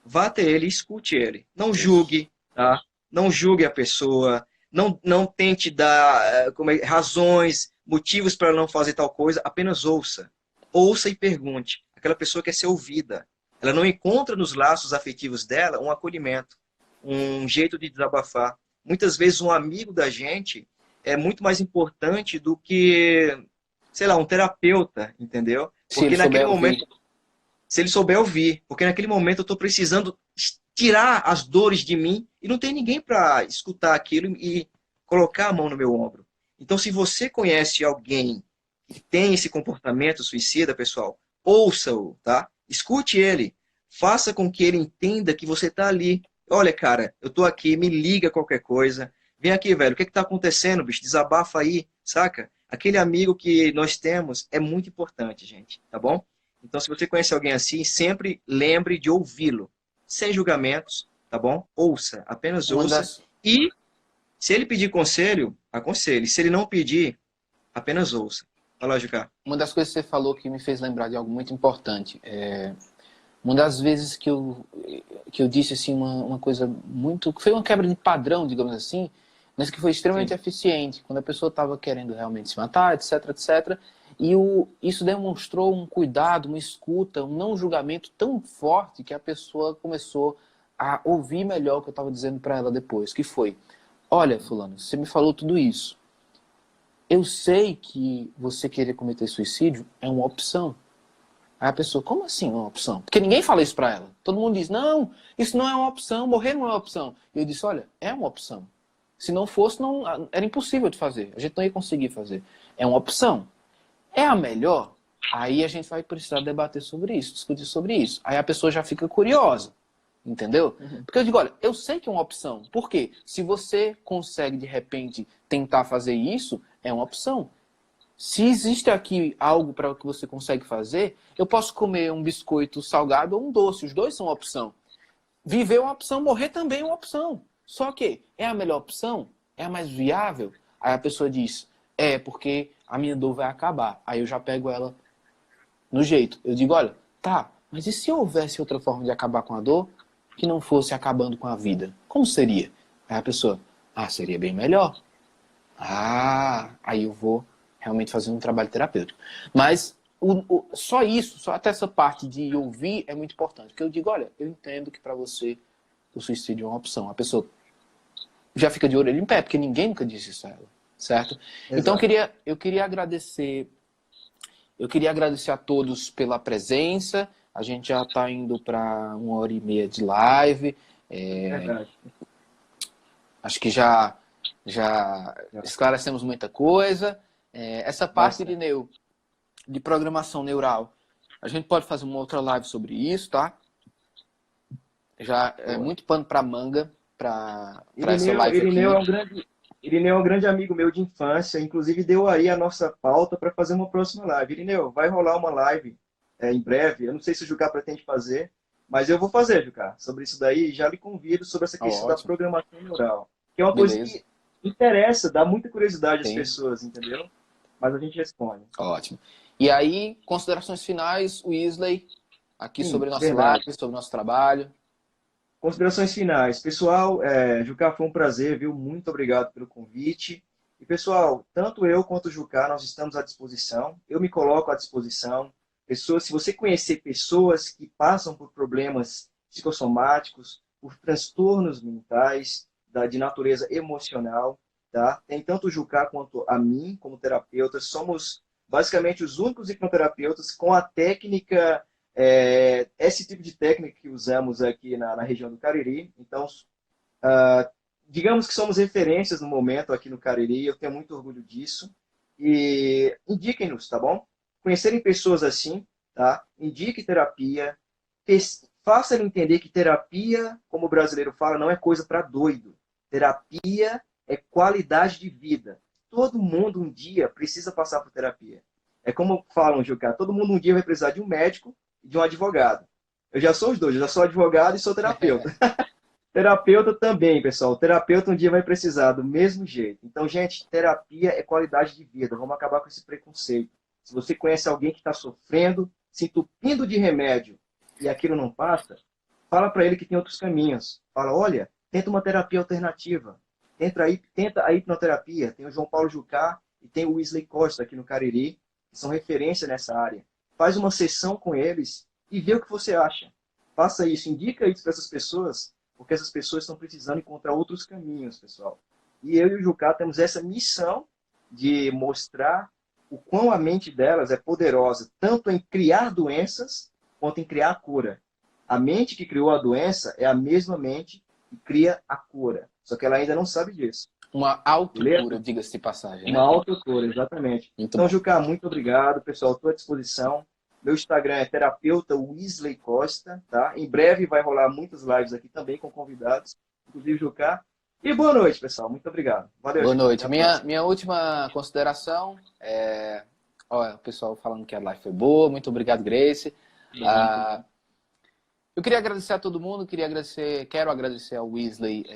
Vá até ele e escute ele. Não Isso. julgue, tá? Não julgue a pessoa, não tente dar razões, motivos para não fazer tal coisa, apenas ouça. Ouça e pergunte. Aquela pessoa quer ser ouvida. Ela não encontra nos laços afetivos dela um acolhimento, um jeito de desabafar. Muitas vezes um amigo da gente é muito mais importante do que, sei lá, um terapeuta, entendeu? Se ele Porque naquele souber momento, ouvir. se ele souber ouvir, porque naquele momento eu estou precisando tirar as dores de mim e não tem ninguém para escutar aquilo e colocar a mão no meu ombro. Então, se você conhece alguém que tem esse comportamento suicida, pessoal, ouça-o, tá? Escute ele. Faça com que ele entenda que você está ali. Olha, cara, eu tô aqui, me liga qualquer coisa. Vem aqui, velho, o que que tá acontecendo, bicho? Desabafa aí, saca? Aquele amigo que nós temos é muito importante, gente, tá bom? Então, se você conhece alguém assim, sempre lembre de ouvi-lo, sem julgamentos, tá bom? Ouça, apenas Uma ouça. das, E, se ele pedir conselho, aconselhe. Se ele não pedir, apenas ouça. Fala, Juca. uma das coisas que você falou que me fez lembrar de algo muito importante. Uma das vezes que eu disse assim, uma coisa muito. Foi uma quebra de padrão, digamos assim, mas que foi extremamente Sim. eficiente. Quando a pessoa estava querendo realmente se matar, etc, etc. E isso demonstrou um cuidado, uma escuta, um não julgamento tão forte que a pessoa começou a ouvir melhor o que eu estava dizendo para ela depois. Que foi: olha, fulano, você me falou tudo isso. eu sei que você querer cometer suicídio é uma opção. Aí a pessoa, como assim uma opção? Porque ninguém fala isso pra ela. Todo mundo diz, não, isso não é uma opção, morrer não é uma opção. E eu disse, olha, é uma opção. Se não fosse, não, era impossível de fazer. A gente não ia conseguir fazer. É uma opção. É a melhor? Aí a gente vai precisar debater sobre isso, discutir sobre isso. Aí a pessoa já fica curiosa, entendeu? Porque eu digo, olha, eu sei que é uma opção. Por quê? Se você consegue, de repente, tentar fazer isso, é uma opção. Se existe aqui algo para que você consegue fazer, eu posso comer um biscoito salgado ou um doce. Os dois são uma opção. Viver é uma opção, morrer também é uma opção. Só que é a melhor opção? É a mais viável? Aí a pessoa diz, é porque a minha dor vai acabar. Aí eu já pego ela no jeito. Eu digo, olha, tá, mas e se houvesse outra forma de acabar com a dor que não fosse acabando com a vida? Como seria? Aí a pessoa, seria bem melhor. Aí eu vou realmente fazer um trabalho terapêutico. Mas só isso, só até essa parte de ouvir é muito importante. Porque eu digo, olha, eu entendo que para você o suicídio é uma opção. A pessoa já fica de orelha em pé, porque ninguém nunca disse isso a ela, certo? Exato. Então eu queria agradecer a todos pela presença. A gente já está indo para 1h30 de live. Verdade. Acho que já esclarecemos muita coisa. Essa parte, Irineu, de programação neural, a gente pode fazer uma outra live sobre isso, tá? Já é muito pano para manga para essa live aqui. Irineu é um grande amigo meu de infância, inclusive deu aí a nossa pauta para fazer uma próxima live. Irineu, vai rolar uma live em breve, eu não sei se o Jucá pretende fazer, mas eu vou fazer, Jucá, sobre isso daí, e já lhe convido sobre essa questão da programação neural, que é uma coisa que interessa, dá muita curiosidade às pessoas, entendeu? Mas a gente responde. Ótimo. E aí, considerações finais, Wesley, aqui sobre a nossa live, sobre o nosso trabalho. Considerações finais. Pessoal, Jucá, foi um prazer, viu? Muito obrigado pelo convite. E, pessoal, tanto eu quanto o Jucá, nós estamos à disposição. Eu me coloco à disposição. Pessoas, se você conhecer pessoas que passam por problemas psicossomáticos, por transtornos mentais, de natureza emocional, tá? Tem tanto o Jucá quanto a mim, como terapeuta. Somos, basicamente, os únicos hipnoterapeutas com a técnica... esse tipo de técnica que usamos aqui na região do Cariri. Então, digamos que somos referências no momento aqui no Cariri, eu tenho muito orgulho disso. E indiquem-nos, tá bom? Conhecerem pessoas assim, tá? Indique terapia, faça ele entender que terapia, como o brasileiro fala, não é coisa para doido. Terapia é qualidade de vida. Todo mundo um dia precisa passar por terapia. É como falam, Jucá, todo mundo um dia vai precisar de um médico e de um advogado. Eu já sou os dois, eu já sou advogado e sou terapeuta. Terapeuta também, pessoal. O terapeuta um dia vai precisar do mesmo jeito. Então, gente, terapia é qualidade de vida. Vamos acabar com esse preconceito. Se você conhece alguém que está sofrendo, se entupindo de remédio e aquilo não passa, fala para ele que tem outros caminhos. Fala, olha, tenta uma terapia alternativa. Tenta a hipnoterapia. Tem o João Paulo Jucá e tem o Wesley Costa aqui no Cariri, que são referência nessa área. Faz uma sessão com eles e vê o que você acha. Faça isso, indica isso para essas pessoas, porque essas pessoas estão precisando encontrar outros caminhos, pessoal. E eu e o Jucá temos essa missão de mostrar o quão a mente delas é poderosa, tanto em criar doenças, quanto em criar a cura. A mente que criou a doença é a mesma mente que cria a cura. Só que ela ainda não sabe disso. Uma autocura, diga-se de passagem. Uma autocura, exatamente. Então, Jucá, muito obrigado, pessoal. Estou à disposição. Meu Instagram é terapeuta Wesley Costa, tá? Em breve vai rolar muitas lives aqui também com convidados, inclusive Jucá. E boa noite, pessoal. Muito obrigado. Valeu. Boa noite. Minha última consideração é... Olha, o pessoal falando que a live foi boa. Muito obrigado, Grace. Eu queria agradecer a todo mundo. Quero agradecer ao Wesley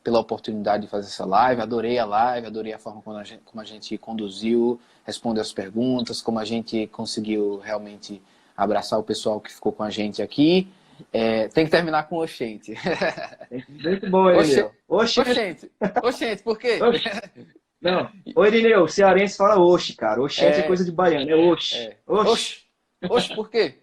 pela oportunidade de fazer essa live. Adorei a live, adorei a forma como a gente conduziu, respondeu as perguntas, como a gente conseguiu realmente abraçar o pessoal que ficou com a gente aqui. Tem que terminar com oxente. Muito bom, Irineu. Oxente, por quê? Não, ô Irineu, o cearense fala oxe, cara. Oxente é coisa de baiano, é oxe. Oxe, por quê?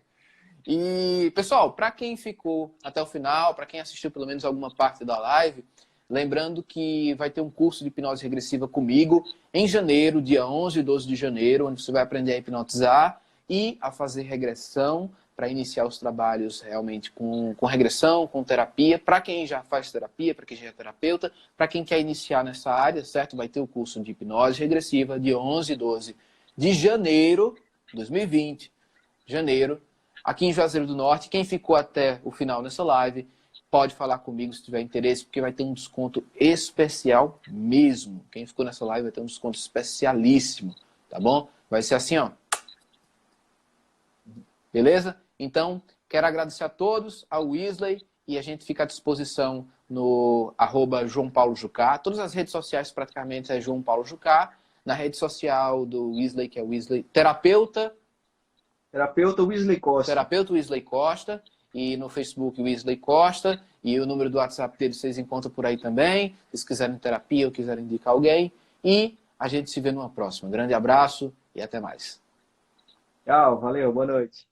E, pessoal, para quem ficou até o final, para quem assistiu pelo menos alguma parte da live, Lembrando que vai ter um curso de hipnose regressiva comigo em janeiro, dia 11 e 12 de janeiro, onde você vai aprender a hipnotizar e a fazer regressão para iniciar os trabalhos realmente com regressão, com terapia, para quem já faz terapia, para quem já é terapeuta, para quem quer iniciar nessa área, certo? Vai ter o curso de hipnose regressiva dia 11 e 12 de janeiro de 2020, janeiro, aqui em Juazeiro do Norte. Quem ficou até o final nessa live, pode falar comigo se tiver interesse, porque vai ter um desconto especial mesmo. Quem ficou nessa live vai ter um desconto especialíssimo, tá bom? Vai ser assim, ó. Beleza? Então, quero agradecer a todos, ao Weasley, e a gente fica à disposição no @JoãoPauloJucá. Todas as redes sociais praticamente é João Paulo Jucá. Na rede social do Weasley, que é Weasley Terapeuta. Terapeuta Weasley Costa. Terapeuta Weasley Costa. E no Facebook Weasley Costa. E o número do WhatsApp dele vocês encontram por aí também. Se vocês quiserem terapia ou quiserem indicar alguém. E a gente se vê numa próxima. Um grande abraço e até mais. Tchau, valeu, boa noite.